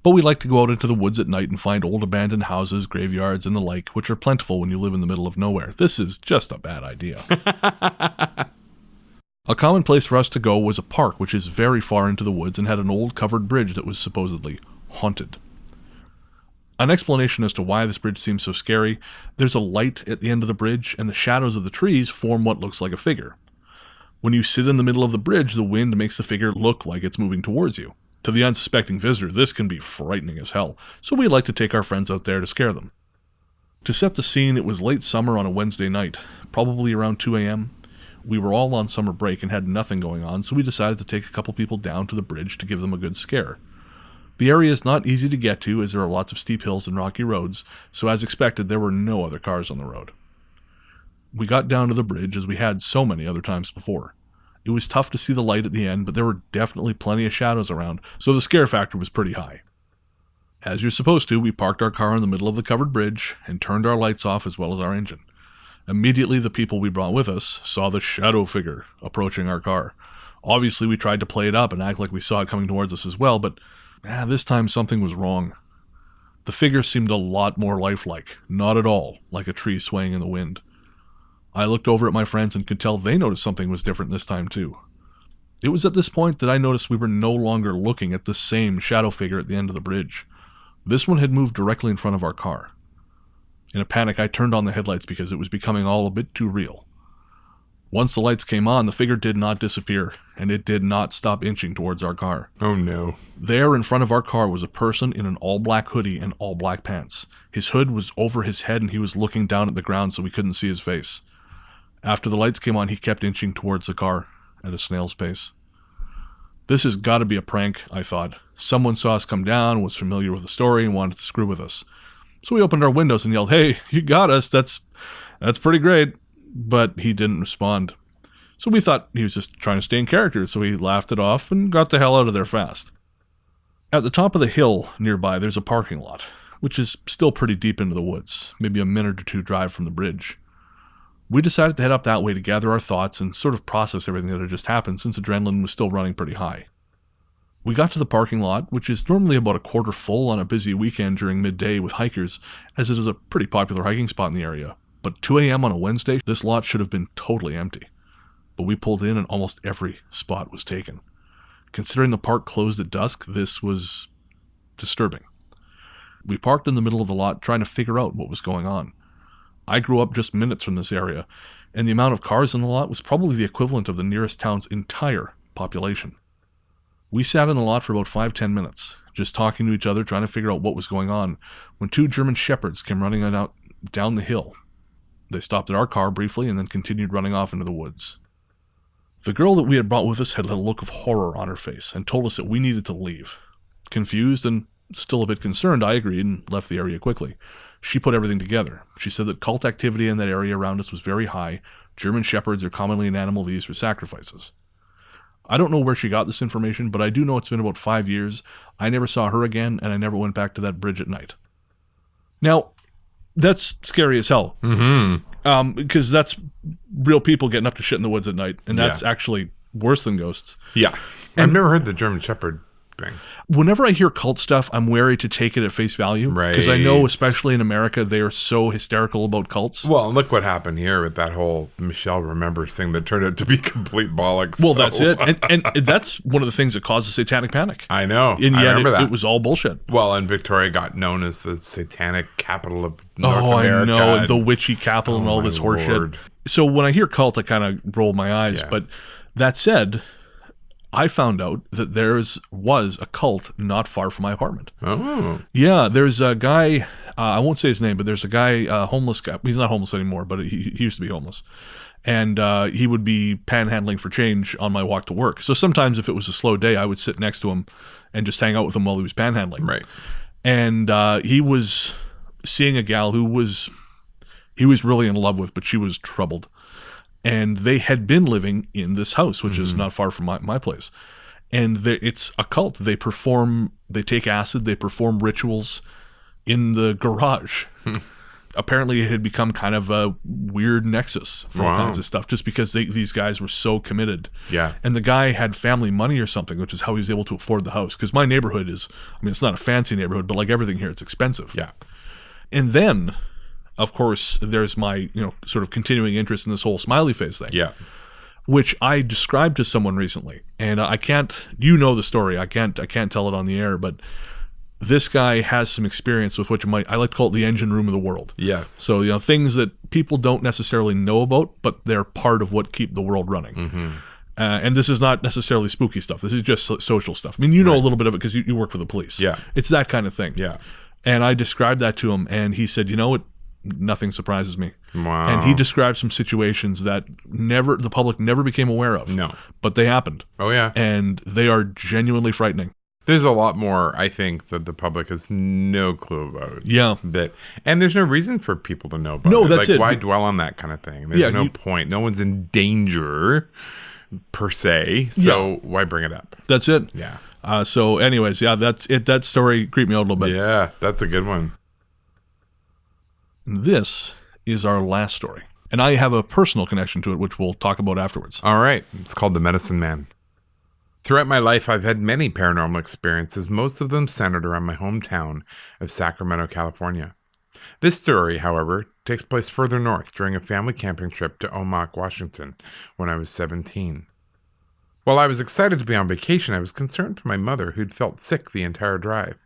but we like to go out into the woods at night and find old abandoned houses, graveyards, and the like, which are plentiful when you live in the middle of nowhere. This is just a bad idea. A common place for us to go was a park which is very far into the woods and had an old covered bridge that was supposedly haunted. An explanation as to why this bridge seems so scary: there's a light at the end of the bridge, and the shadows of the trees form what looks like a figure. When you sit in the middle of the bridge, the wind makes the figure look like it's moving towards you. To the unsuspecting visitor, this can be frightening as hell, so we like to take our friends out there to scare them. To set the scene, it was late summer on a Wednesday night, probably around 2 a.m. We were all on summer break and had nothing going on, so we decided to take a couple people down to the bridge to give them a good scare. The area is not easy to get to as there are lots of steep hills and rocky roads, so as expected there were no other cars on the road. We got down to the bridge as we had so many other times before. It was tough to see the light at the end, but there were definitely plenty of shadows around, so the scare factor was pretty high. As you're supposed to, we parked our car in the middle of the covered bridge and turned our lights off as well as our engine. Immediately the people we brought with us saw the shadow figure approaching our car. Obviously we tried to play it up and act like we saw it coming towards us as well, but this time something was wrong. The figure seemed a lot more lifelike, not at all like a tree swaying in the wind. I looked over at my friends and could tell they noticed something was different this time too. It was at this point that I noticed we were no longer looking at the same shadow figure at the end of the bridge. This one had moved directly in front of our car. In a panic, I turned on the headlights because it was becoming all a bit too real. Once the lights came on, the figure did not disappear, and it did not stop inching towards our car. Oh no. There in front of our car was a person in an all-black hoodie and all-black pants. His hood was over his head and he was looking down at the ground so we couldn't see his face. After the lights came on, he kept inching towards the car at a snail's pace. This has got to be a prank, I thought. Someone saw us come down, was familiar with the story, and wanted to screw with us. So we opened our windows and yelled, "Hey, you got us, that's pretty great." But he didn't respond. So we thought he was just trying to stay in character, so we laughed it off and got the hell out of there fast. At the top of the hill nearby, there's a parking lot, which is still pretty deep into the woods, maybe a minute or two drive from the bridge. We decided to head up that way to gather our thoughts and sort of process everything that had just happened since adrenaline was still running pretty high. We got to the parking lot, which is normally about a quarter full on a busy weekend during midday with hikers, as it is a pretty popular hiking spot in the area. But 2 a.m. on a Wednesday, this lot should have been totally empty. But we pulled in and almost every spot was taken. Considering the park closed at dusk, this was disturbing. We parked in the middle of the lot trying to figure out what was going on. I grew up just minutes from this area, and the amount of cars in the lot was probably the equivalent of the nearest town's entire population. We sat in the lot for about 5-10 minutes, just talking to each other, trying to figure out what was going on, when 2 German shepherds came running out down the hill. They stopped at our car briefly and then continued running off into the woods. The girl that we had brought with us had a look of horror on her face and told us that we needed to leave. Confused and still a bit concerned, I agreed and left the area quickly. She put everything together. She said that cult activity in that area around us was very high. German shepherds are commonly an animal used for sacrifices. I don't know where she got this information, but I do know it's been about 5 years. I never saw her again, and I never went back to that bridge at night. Now, that's scary as hell. Mm-hmm. Because that's real people getting up to shit in the woods at night, and that's actually worse than ghosts. Yeah. I've never heard the German Shepherd thing. Whenever I hear cult stuff, I'm wary to take it at face value. Right. Because I know, especially in America, they are so hysterical about cults. Well, and look what happened here with that whole Michelle Remembers thing that turned out to be complete bollocks. Well, that's it. And that's one of the things that caused the satanic panic. I know. And I yet remember that. It was all bullshit. Well, and Victoria got known as the satanic capital of North America. I know. And the witchy capital and all this horseshit. So when I hear cult, I kind of roll my eyes. Yeah. But that said, I found out that was a cult not far from my apartment. Oh. Yeah, there's a guy, I won't say his name, but there's a guy, homeless guy. He's not homeless anymore, but he used to be homeless. And he would be panhandling for change on my walk to work. So sometimes if it was a slow day, I would sit next to him and just hang out with him while he was panhandling. Right. And he was seeing a gal who he was really in love with, but she was troubled. And they had been living in this house, which is not far from my place. And it's a cult. They take acid, they perform rituals in the garage. Apparently it had become kind of a weird nexus for all kinds of stuff, just because these guys were so committed. Yeah. And the guy had family money or something, which is how he was able to afford the house. Because my neighborhood it's not a fancy neighborhood, but like everything here, it's expensive. Yeah. And then, of course, there's my, sort of continuing interest in this whole smiley face thing. Yeah. Which I described to someone recently. And I can't, the story. I can't tell it on the air, but this guy has some experience with which I like to call it the engine room of the world. Yes. So, things that people don't necessarily know about, but they're part of what keep the world running. Mm-hmm. And this is not necessarily spooky stuff. This is just social stuff. I mean, you know a little bit of it because you work for the police. Yeah. It's that kind of thing. Yeah. And I described that to him, and he said, nothing surprises me. Wow. And he described some situations that the public never became aware of. No. But they happened. Oh, yeah. And they are genuinely frightening. There's a lot more, I think, that the public has no clue about. Yeah. And there's no reason for people to know about it. No, that's it. Why dwell on that kind of thing? There's no point. No one's in danger, per se. So why bring it up? That's it. Yeah. So anyways, that's it. That story creeped me out a little bit. Yeah, that's a good one. This is our last story. And I have a personal connection to it, which we'll talk about afterwards. All right. It's called The Medicine Man. Throughout my life, I've had many paranormal experiences, most of them centered around my hometown of Sacramento, California. This story, however, takes place further north during a family camping trip to Omak, Washington, when I was 17. While I was excited to be on vacation, I was concerned for my mother, who'd felt sick the entire drive.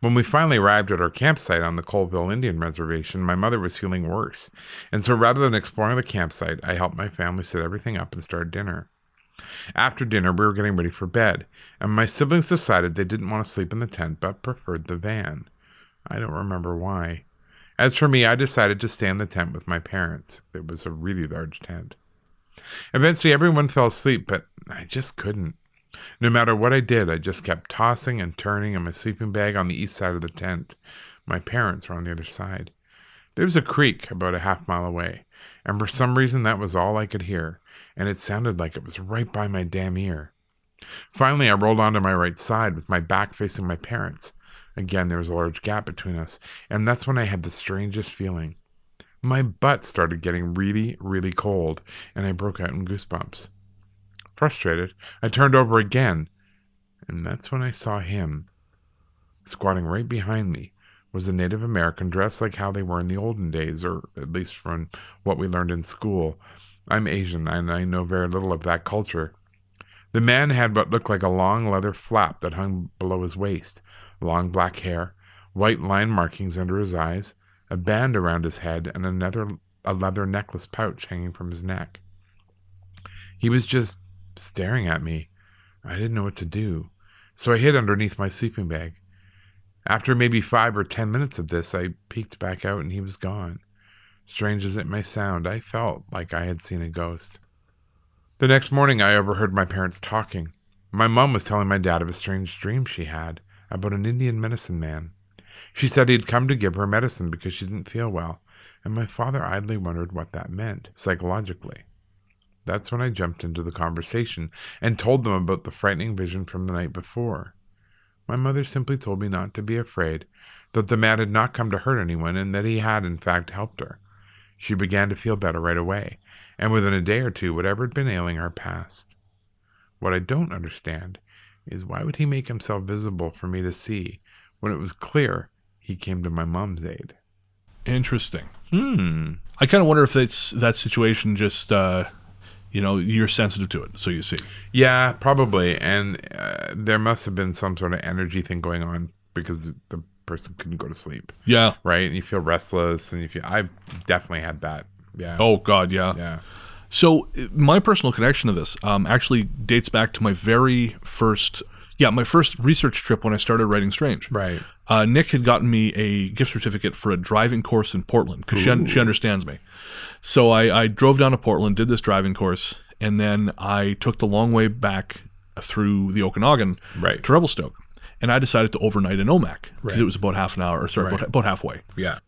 When we finally arrived at our campsite on the Colville Indian Reservation, my mother was feeling worse, and so rather than exploring the campsite, I helped my family set everything up and start dinner. After dinner, we were getting ready for bed, and my siblings decided they didn't want to sleep in the tent but preferred the van. I don't remember why. As for me, I decided to stay in the tent with my parents. It was a really large tent. Eventually, everyone fell asleep, but I just couldn't. No matter what I did, I just kept tossing and turning in my sleeping bag on the east side of the tent. My parents were on the other side. There was a creek about a half-mile away, and for some reason that was all I could hear, and it sounded like it was right by my damn ear. Finally, I rolled onto my right side with my back facing my parents. Again, there was a large gap between us, and that's when I had the strangest feeling. My butt started getting really, really cold, and I broke out in goosebumps. Frustrated, I turned over again, and that's when I saw him. Squatting right behind me was a Native American dressed like how they were in the olden days, or at least from what we learned in school. I'm Asian, and I know very little of that culture. The man had what looked like a long leather flap that hung below his waist, long black hair, white line markings under his eyes, a band around his head, and a leather necklace pouch hanging from his neck. He was just staring at me. I didn't know what to do, so I hid underneath my sleeping bag. After maybe 5 or 10 minutes of this, I peeked back out and he was gone. Strange as it may sound, I felt like I had seen a ghost. The next morning, I overheard my parents talking. My mom was telling my dad of a strange dream she had about an Indian medicine man. She said he'd come to give her medicine because she didn't feel well, and my father idly wondered what that meant, psychologically. That's when I jumped into the conversation and told them about the frightening vision from the night before. My mother simply told me not to be afraid, that the man had not come to hurt anyone, and that he had, in fact, helped her. She began to feel better right away, and within a day or two, whatever had been ailing her passed. What I don't understand is why would he make himself visible for me to see when it was clear he came to my mom's aid? Interesting. I kind of wonder if it's that situation just, you're sensitive to it, so you see. Yeah, probably. And there must have been some sort of energy thing going on because the person couldn't go to sleep. Yeah. Right? And you feel restless, and I've definitely had that. Yeah. Oh, God, yeah. Yeah. So my personal connection to this actually dates back to my very first, my first research trip when I started writing Strange. Right. Nick had gotten me a gift certificate for a driving course in Portland because she understands me. So I drove down to Portland, did this driving course, and then I took the long way back through the Okanagan to Revelstoke. And I decided to overnight in Omak because it was about half an hour, about halfway. Yeah.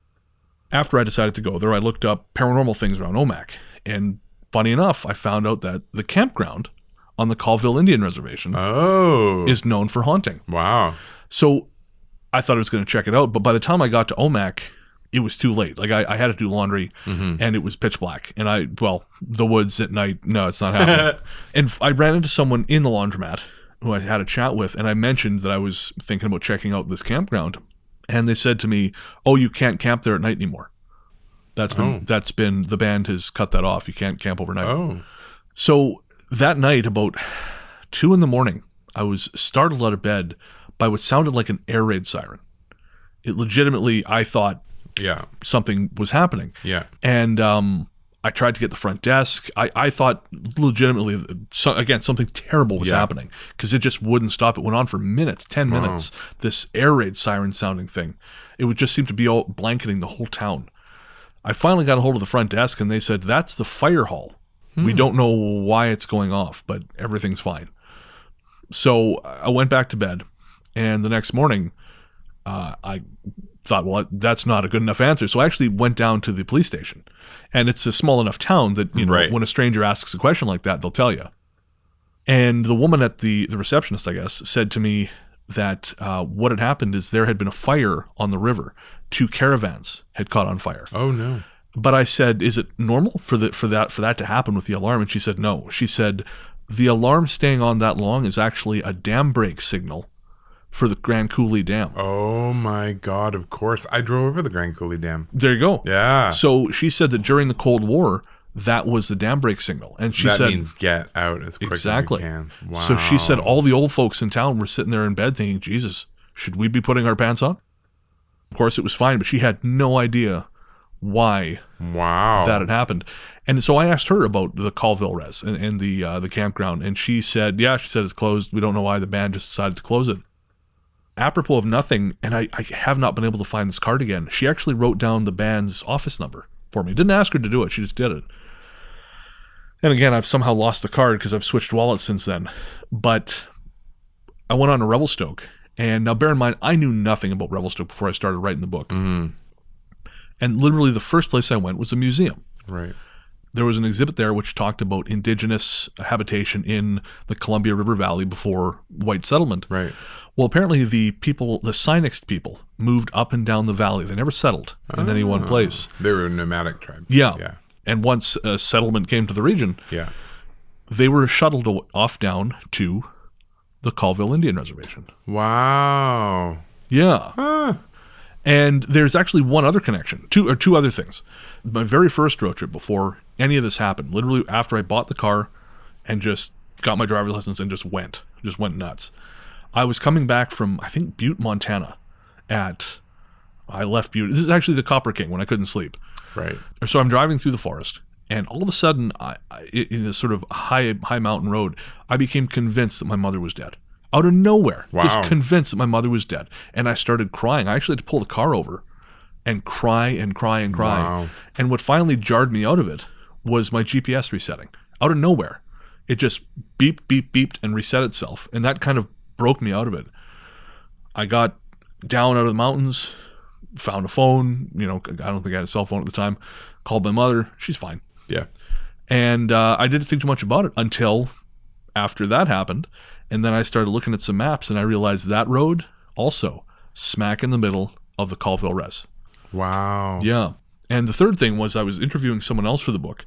After I decided to go there, I looked up paranormal things around Omak. And funny enough, I found out that the campground on the Colville Indian Reservation is known for haunting. Wow. So I thought I was going to check it out, but by the time I got to Omak, it was too late. Like I had to do laundry, and it was pitch black. And the woods at night, no, it's not happening. And I ran into someone in the laundromat who I had a chat with, and I mentioned that I was thinking about checking out this campground. And they said to me, "Oh, you can't camp there at night anymore. That's been the band has cut that off. You can't camp overnight." Oh. So that night, about 2 a.m, I was startled out of bed by what sounded like an air raid siren. It legitimately, I thought something was happening. Yeah. And I tried to get the front desk. I thought legitimately, something terrible was happening because it just wouldn't stop. It went on for minutes, 10 minutes, this air raid siren sounding thing. It would just seem to be all blanketing the whole town. I finally got a hold of the front desk, and they said, "That's the fire hall. We don't know why it's going off, but everything's fine." So I went back to bed, and the next morning, I thought, well, that's not a good enough answer. So I actually went down to the police station, and it's a small enough town that when a stranger asks a question like that, they'll tell you. And the woman at the receptionist, I guess, said to me that what had happened is there had been a fire on the river. 2 caravans had caught on fire. Oh no. But I said, "Is it normal for that to happen with the alarm?" And she said, "No." She said, "The alarm staying on that long is actually a dam break signal for the Grand Coulee Dam." Oh my God, of course. I drove over the Grand Coulee Dam. There you go. Yeah. So she said that during the Cold War, that was the dam break signal. And she said... That means get out as quick as you can. Wow. So she said all the old folks in town were sitting there in bed thinking, "Jesus, should we be putting our pants on?" Of course, it was fine, but she had no idea why that had happened. And so I asked her about the Colville Res and the campground, and she said it's closed. We don't know why the band just decided to close it. Apropos of nothing, and I have not been able to find this card again, she actually wrote down the band's office number for me. Didn't ask her to do it, she just did it. And again, I've somehow lost the card because I've switched wallets since then. But I went on to Revelstoke. And now bear in mind, I knew nothing about Revelstoke before I started writing the book. And literally the first place I went was a museum. Right. There was an exhibit there which talked about indigenous habitation in the Columbia River Valley before white settlement. Right. Well, apparently the Sinix people moved up and down the valley. They never settled in any one place. They were a nomadic tribe. Yeah. And once a settlement came to the region, they were shuttled off down to the Colville Indian Reservation. Wow. Yeah. Huh. And there's actually one other connection, two other things. My very first road trip before any of this happened, literally after I bought the car and just got my driver's license and just went nuts. I was coming back from, I think, Butte, Montana I left Butte. This is actually the Copper King when I couldn't sleep. Right. So I'm driving through the forest, and all of a sudden, in a sort of high mountain road, I became convinced that my mother was dead. Out of nowhere. Wow. Just convinced that my mother was dead. And I started crying. I actually had to pull the car over and cry and cry and cry. Wow. And what finally jarred me out of it was my GPS resetting. Out of nowhere. it just beeped and reset itself. And that kind of broke me out of it. I got down out of the mountains, found a phone. I don't think I had a cell phone at the time. Called my mother. She's fine. Yeah. And I didn't think too much about it until after that happened. And then I started looking at some maps, and I realized that road also smack in the middle of the Colville Res. Wow. Yeah. And the third thing was I was interviewing someone else for the book,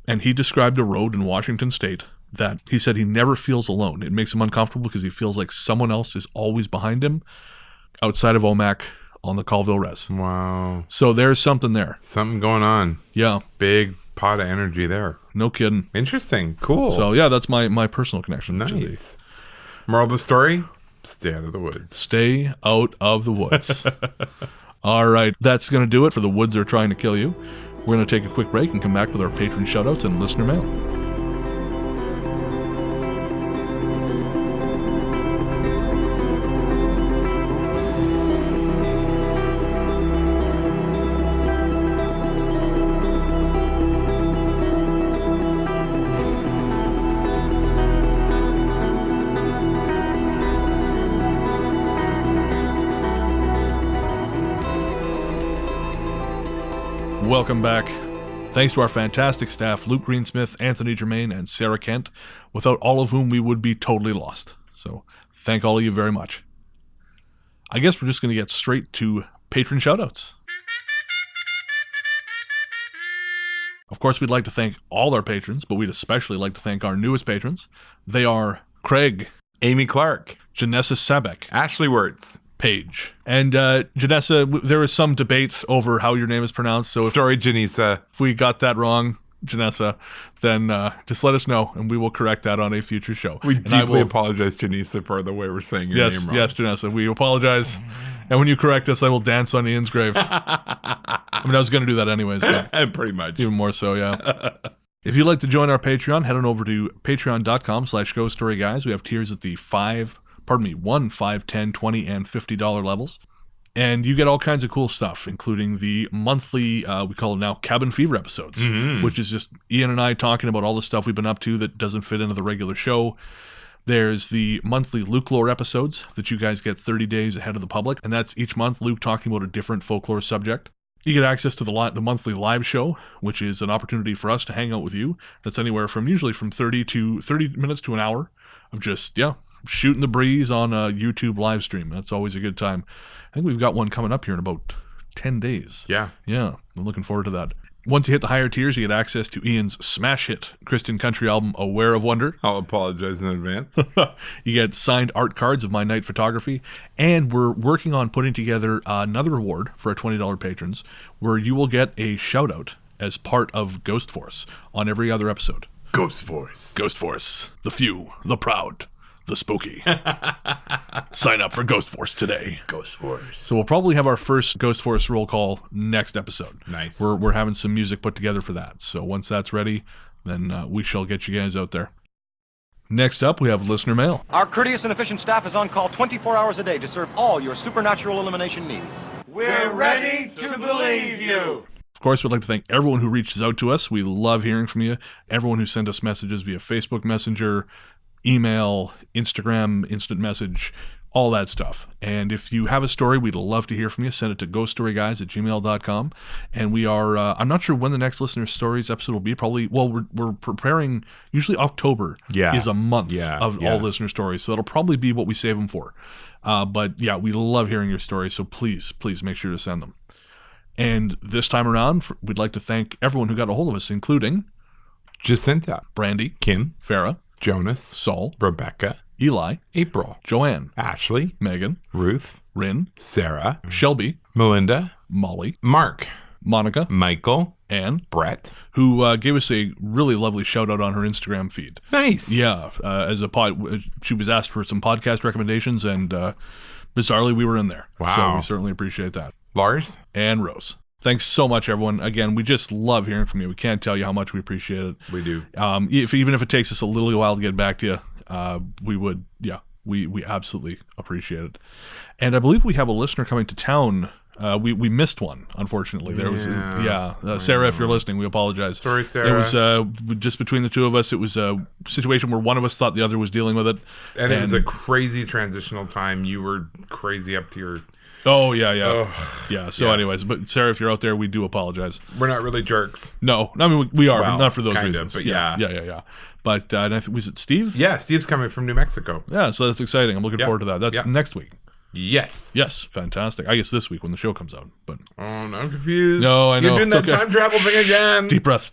and he described a road in Washington State that he said he never feels alone. It makes him uncomfortable because he feels like someone else is always behind him outside of Omak on the Colville Res. Wow. So there's something there. Something going on. Yeah. Big pot of energy there. No kidding. Interesting. Cool. So yeah, that's my personal connection. Nice. Moral of the story? Stay out of the woods. Stay out of the woods. All right. That's going to do it for The Woods Are Trying to Kill You. We're going to take a quick break and come back with our patron shoutouts and listener mail. Welcome back. Thanks to our fantastic staff, Luke Greensmith, Anthony Germaine, and Sarah Kent, without all of whom we would be totally lost. So thank all of you very much. I guess we're just going to get straight to patron shoutouts. Of course, we'd like to thank all our patrons, but we'd especially like to thank our newest patrons. They are Craig, Amy Clark, Janessa Sabek, Ashley Wirtz, Paige. And Janessa, there was some debate over how your name is pronounced, so sorry, Janessa. if we got that wrong, Janessa, then just let us know, and we will correct that on a future show. We and deeply apologize, Janessa, for the way we're saying your name wrong. Yes, Janessa, we apologize. And when you correct us, I will dance on Ian's grave. I mean, I was going to do that anyways, but pretty much. even more so, yeah. If you'd like to join our Patreon, head on over to patreon.com/GhostStoryGuys. We have tiers at the $1, $5, $10, $20, and $50 levels. And you get all kinds of cool stuff, including the monthly, we call it now Cabin Fever episodes, which is just Ian and I talking about all the stuff we've been up to that doesn't fit into the regular show. There's the monthly Luke Lore episodes that you guys get 30 days ahead of the public, and that's each month Luke talking about a different folklore subject. You get access to the monthly live show, which is an opportunity for us to hang out with you. That's anywhere from usually from 30 minutes to an hour of just, shooting the breeze on a YouTube live stream. That's always a good time. I think we've got one coming up here in about 10 days. Yeah. I'm looking forward to that. Once you hit the higher tiers, you get access to Ian's smash hit Christian country album, Aware of Wonder. I'll apologize in advance. You get signed art cards of my night photography. And we're working on putting together another reward for our $20 patrons, where you will get a shout out as part of Ghost Force on every other episode. Ghost Force. Ghost Force. The few, the proud, the spooky. Sign up for Ghost Force today. Ghost Force. So we'll probably have our first Ghost Force roll call next episode. Nice. We're having some music put together for that. So once that's ready, then we shall get you guys out there. Next up, we have listener mail. Our courteous and efficient staff is on call 24 hours a day to serve all your supernatural elimination needs. We're ready to believe you. Of course, we'd like to thank everyone who reaches out to us. We love hearing from you. Everyone who sent us messages via Facebook Messenger, email, Instagram, instant message, all that stuff. And if you have a story, we'd love to hear from you. Send it to ghoststoryguys@gmail.com. And we are, I'm not sure when the next Listener Stories episode will be. Probably, we're preparing, usually October is a month of all Listener Stories. So it'll probably be what we save them for. But yeah, we love hearing your stories. So please make sure to send them. And this time around, we'd like to thank everyone who got a hold of us, including Jacinta, Brandy, Kim, Farah, Jonas, Saul, Rebecca, Eli, April, Joanne, Ashley, Megan, Ruth, Rin, Sarah, Shelby, Melinda, Molly, Mark, Monica, Michael, and Brett, who gave us a really lovely shout out on her Instagram feed. Nice. Yeah, as a she was asked for some podcast recommendations, and bizarrely we were in there. Wow. So we certainly appreciate that. Lars and Rose. Thanks so much, everyone. Again, we just love hearing from you. We can't tell you how much we appreciate it. We do. Even if it takes us a little while to get back to you, we would, we absolutely appreciate it. And I believe we have a listener coming to town We missed one, unfortunately. There was I Sarah, if know. you're listening, we apologize. Sorry, Sarah. It was just between the two of us. It was a situation where one of us thought the other was dealing with it, And it was a crazy transitional time. You were crazy up to your... Oh, yeah. Oh, Yeah, so anyways, but Sarah, if you're out there, we do apologize. we're not really jerks. No, I mean, we are, Well, but not for those kind of, reasons. but Yeah. But and I think, was it Steve? Yeah, Steve's coming from New Mexico. Yeah, so that's exciting. I'm looking forward to that. That's next week. Yes. Yes, fantastic. I guess this week when the show comes out. But Oh, no, I'm confused. No, I know. You're doing It's that okay. time travel thing again. deep breaths.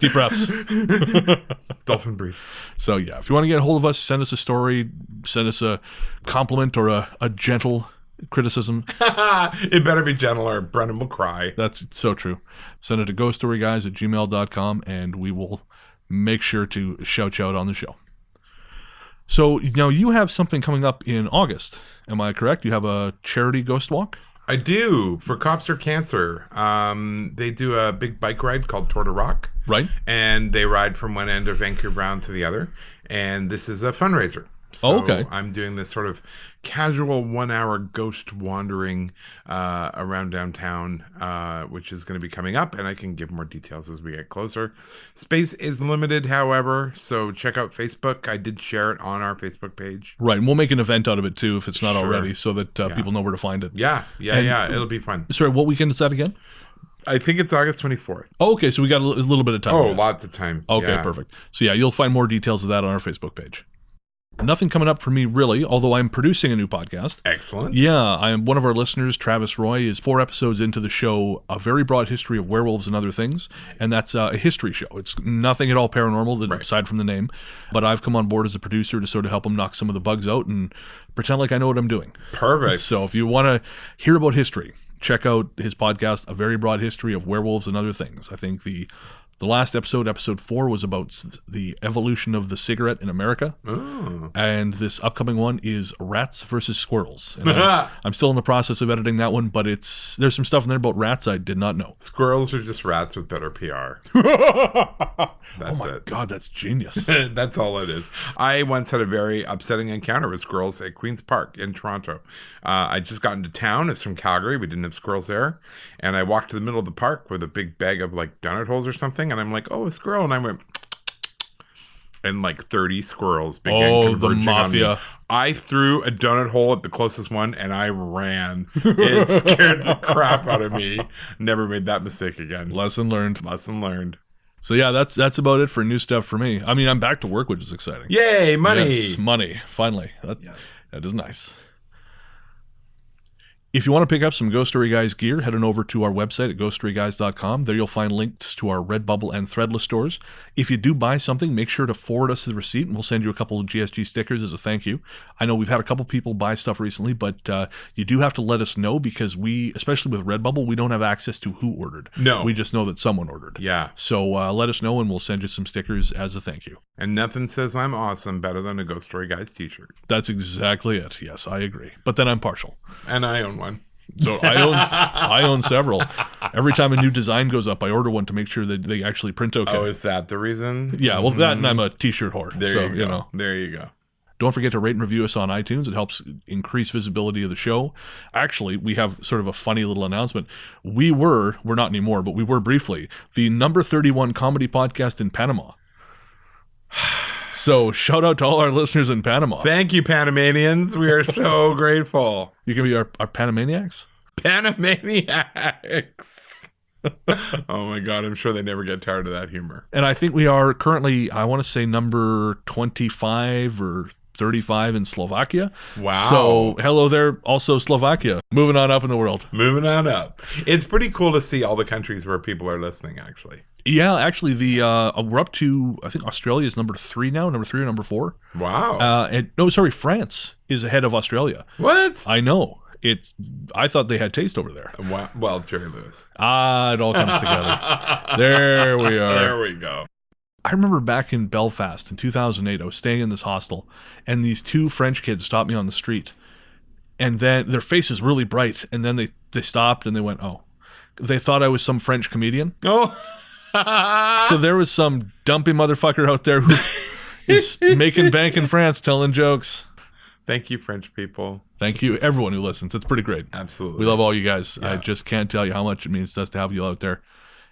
Dolphin breathe. So yeah, if you want to get a hold of us, send us a story, send us a compliment or a gentle criticism. It better be gentle or Brennan will cry. That's so true. Send it to ghoststoryguys@gmail.com and we will make sure to shout you out on the show. So now you have something coming up in August. Am I correct? You have a charity ghost walk? I do. For Cops for Cancer. They do a big bike ride called Tour de Rock. Right. And they ride from one end of Vancouver Brown to the other. And this is a fundraiser. So okay. I'm doing this sort of casual 1 hour ghost wandering around downtown, which is going to be coming up, and I can give more details as we get closer. Space is limited, however, so check out Facebook. I did share it on our Facebook page. Right. And we'll make an event out of it too if it's not Sure. already so that people know where to find it. Yeah. It'll be fun. Sorry, what weekend is that again? I think it's August 24th. Oh, okay, so we got a little bit of time. Oh, yet. lots of time. Okay, Yeah. perfect. So yeah, you'll find more details of that on our Facebook page. Nothing coming up for me really, although I'm producing a new podcast. Excellent. Yeah, I'm one of our listeners, Travis Roy, is 4 episodes into the show, A Very Broad History of Werewolves and Other Things, and that's a history show. It's nothing at all paranormal, aside from the name, but I've come on board as a producer to sort of help him knock some of the bugs out and pretend like I know what I'm doing. Perfect. So if you want to hear about history, check out his podcast, A Very Broad History of Werewolves and Other Things. I think the last episode 4, was about the evolution of the cigarette in America. Oh. And this upcoming one is rats versus squirrels. And I'm still in the process of editing that one, but there's some stuff in there about rats I did not know. Squirrels are just rats with better PR. Oh my God, that's genius. That's all it is. I once had a very upsetting encounter with squirrels at Queen's Park in Toronto. I just got into town. It's from Calgary. We didn't have squirrels there. And I walked to the middle of the park with a big bag of like donut holes or something. And I'm like, oh, a squirrel. And I went, and like 30 squirrels began converging on me. I threw a donut hole at the closest one and I ran. It scared the crap out of me. Never made that mistake again. Lesson learned. So yeah, that's about it for new stuff for me. I mean, I'm back to work, which is exciting. Yay, money! Yes, money, finally. That is nice. If you want to pick up some Ghost Story Guys gear, head on over to our website at ghoststoryguys.com. There you'll find links to our Redbubble and Threadless stores. If you do buy something, make sure to forward us the receipt, and we'll send you a couple of GSG stickers as a thank you. I know we've had a couple people buy stuff recently, but you do have to let us know because we, especially with Redbubble, we don't have access to who ordered. No. We just know that someone ordered. Yeah. So let us know, and we'll send you some stickers as a thank you. And nothing says I'm awesome better than a Ghost Story Guys t-shirt. That's exactly it. Yes, I agree. But then I'm partial. And I own one. So I own several. Every time a new design goes up, I order one to make sure that they actually print okay. Oh, is that the reason? Yeah, well, that and I'm a t-shirt whore. There you go. There you go. Don't forget to rate and review us on iTunes. It helps increase visibility of the show. Actually, we have sort of a funny little announcement. We're not anymore, but we were briefly, the number 31 comedy podcast in Panama. So shout out to all our listeners in Panama. Thank you, Panamanians. We are so grateful. You can be our Panamaniacs? Panamaniacs. Oh my God, I'm sure they never get tired of that humor. And I think we are currently, I want to say number 25 or 35 in Slovakia. Wow. So hello there, also Slovakia. Moving on up in the world. Moving on up. It's pretty cool to see all the countries where people are listening, actually. Yeah, actually, we're up to, I think Australia is number 3 now, number 3 or number 4. Wow. France is ahead of Australia. What? I know. I thought they had taste over there. Wow. Well, Jerry Lewis. It all comes together. There we are. There we go. I remember back in Belfast in 2008, I was staying in this hostel, and these 2 French kids stopped me on the street. And then their faces really bright, and then they stopped and they went, oh. They thought I was some French comedian. Oh. So there was some dumpy motherfucker out there who is making bank in France telling jokes. Thank you, French people. Thank you, everyone who listens. It's pretty great. Absolutely. We love all you guys. Yeah. I just can't tell you how much it means to us to have you out there.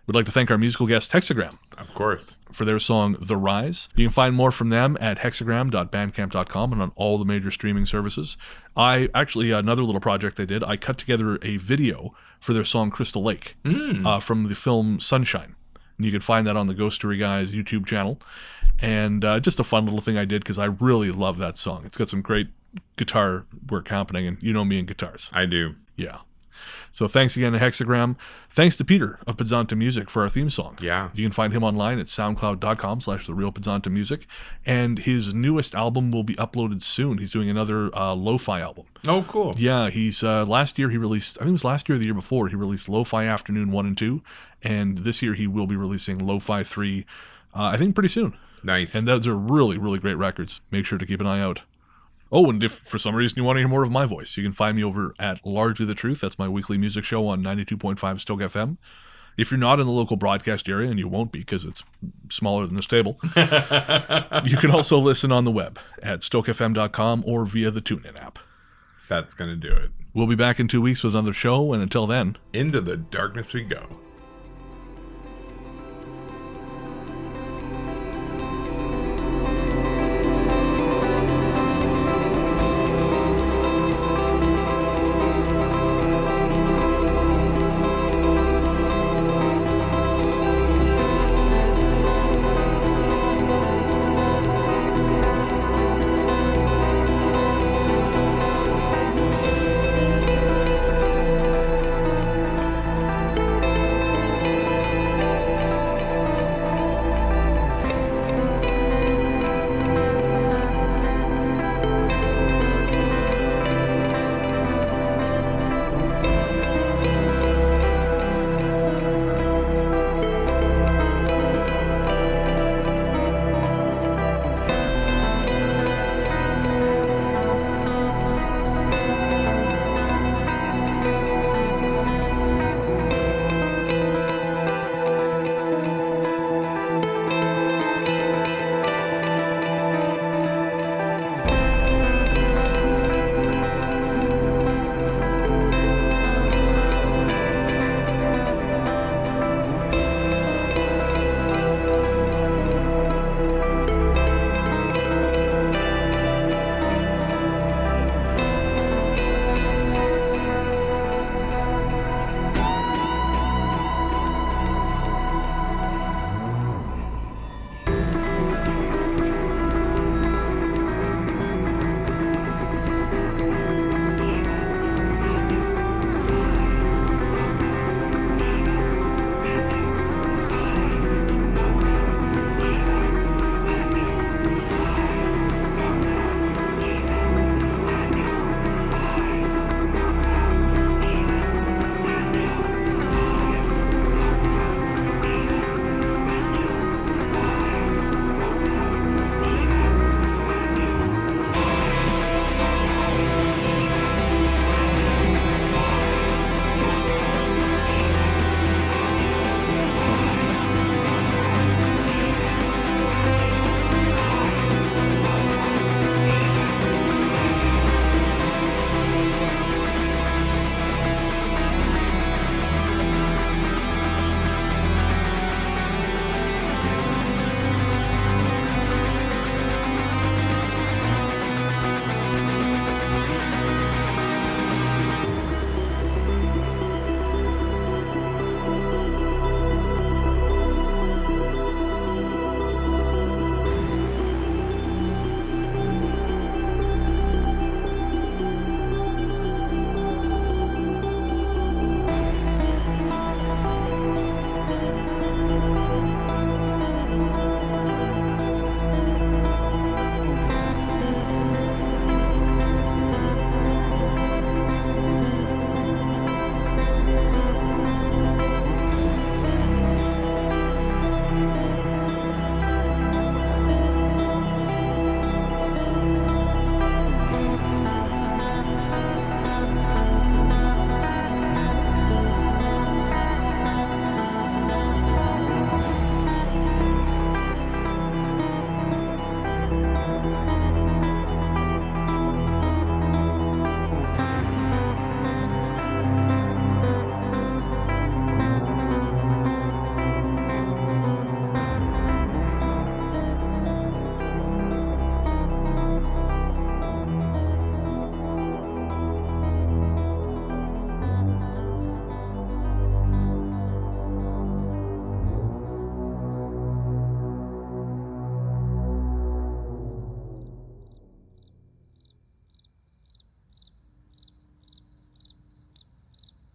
We'd like to thank our musical guest, Hexxagram, Of course. for their song The Rise. You can find more from them at hexagram.bandcamp.com and on all the major streaming services. Another little project I did, I cut together a video for their song Crystal Lake from the film Sunshine. And you can find that on the Ghost Story Guys YouTube channel. And just a fun little thing I did because I really love that song. It's got some great guitar work happening, and you know me and guitars. I do. Yeah. So thanks again to Hexxagram. Thanks to Peter of Podzontommusic for our theme song. Yeah. You can find him online at soundcloud.com/therealpodzontommusic. And his newest album will be uploaded soon. He's doing another lo-fi album. Oh, cool. Yeah, he's last year he released, I think it was last year or the year before, he released Lo-Fi Afternoon 1 and 2. And this year he will be releasing Lo-Fi 3, I think pretty soon. Nice. And those are really, really great records. Make sure to keep an eye out. Oh, and if for some reason you want to hear more of my voice, you can find me over at Largely the Truth. That's my weekly music show on 92.5 Stoke FM. If you're not in the local broadcast area, and you won't be because it's smaller than this table, you can also listen on the web at stokefm.com or via the TuneIn app. That's going to do it. We'll be back in 2 weeks with another show, and until then, Into the darkness we go.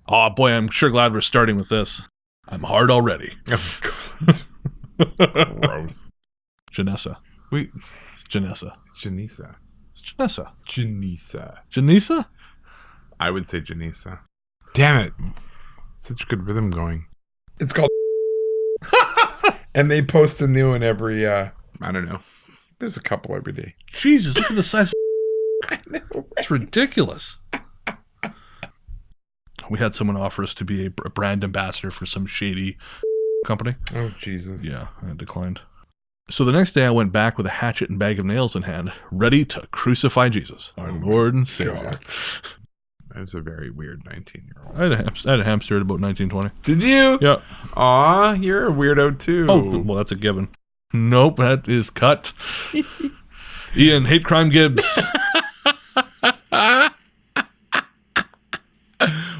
Oh, boy, I'm sure glad we're starting with this. I'm hard already. Oh, God. Gross. Janessa. Wait, It's Janessa. it's Janissa. It's Janessa. Janissa. Janissa? I would say Janissa. Damn it. Such a good rhythm going. It's called and they post a new one every, I don't know. There's a couple every day. Jesus, look at the size. I know. It's ridiculous. We had someone offer us to be a brand ambassador for some shady company. Oh, Jesus. Yeah, I declined. So the next day I went back with a hatchet and bag of nails in hand, ready to crucify Jesus, our Lord and Savior. God. I was a very weird 19-year-old. I had a hamster at about 1920. Did you? Yeah. Aw, you're a weirdo too. Oh, well, that's a given. Nope, that is cut. Ian, hate crime Gibbs.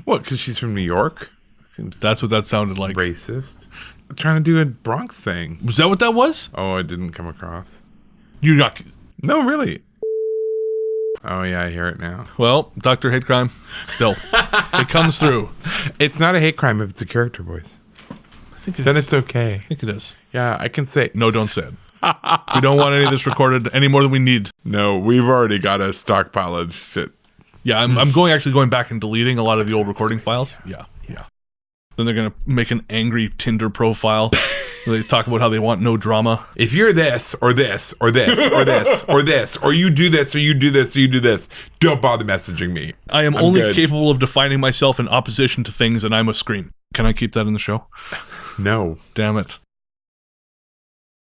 What, because she's from New York? Seems That's what that sounded like. racist. I'm trying to do a Bronx thing. Was that what that was? Oh, I didn't come across. You got... No, really. Oh, yeah, I hear it now. Well, Dr. Hate Crime, still. It comes through. It's not a hate crime if it's a character voice. I think it Then is. it's okay. I think it is. Yeah, I can say. No, don't say it. We don't want any of this recorded any more than we need. No, we've already got a stockpile of shit. Yeah, I'm actually going back and deleting a lot of the old recording files. Yeah. Then they're going to make an angry Tinder profile. They talk about how they want no drama. If you're this, or this, or this, or this, or this, or you do this, or you do this, or you do this, don't bother messaging me. I am I'm only good. capable of defining myself in opposition to things, and I'm a scream. Can I keep that in the show? No. Damn it.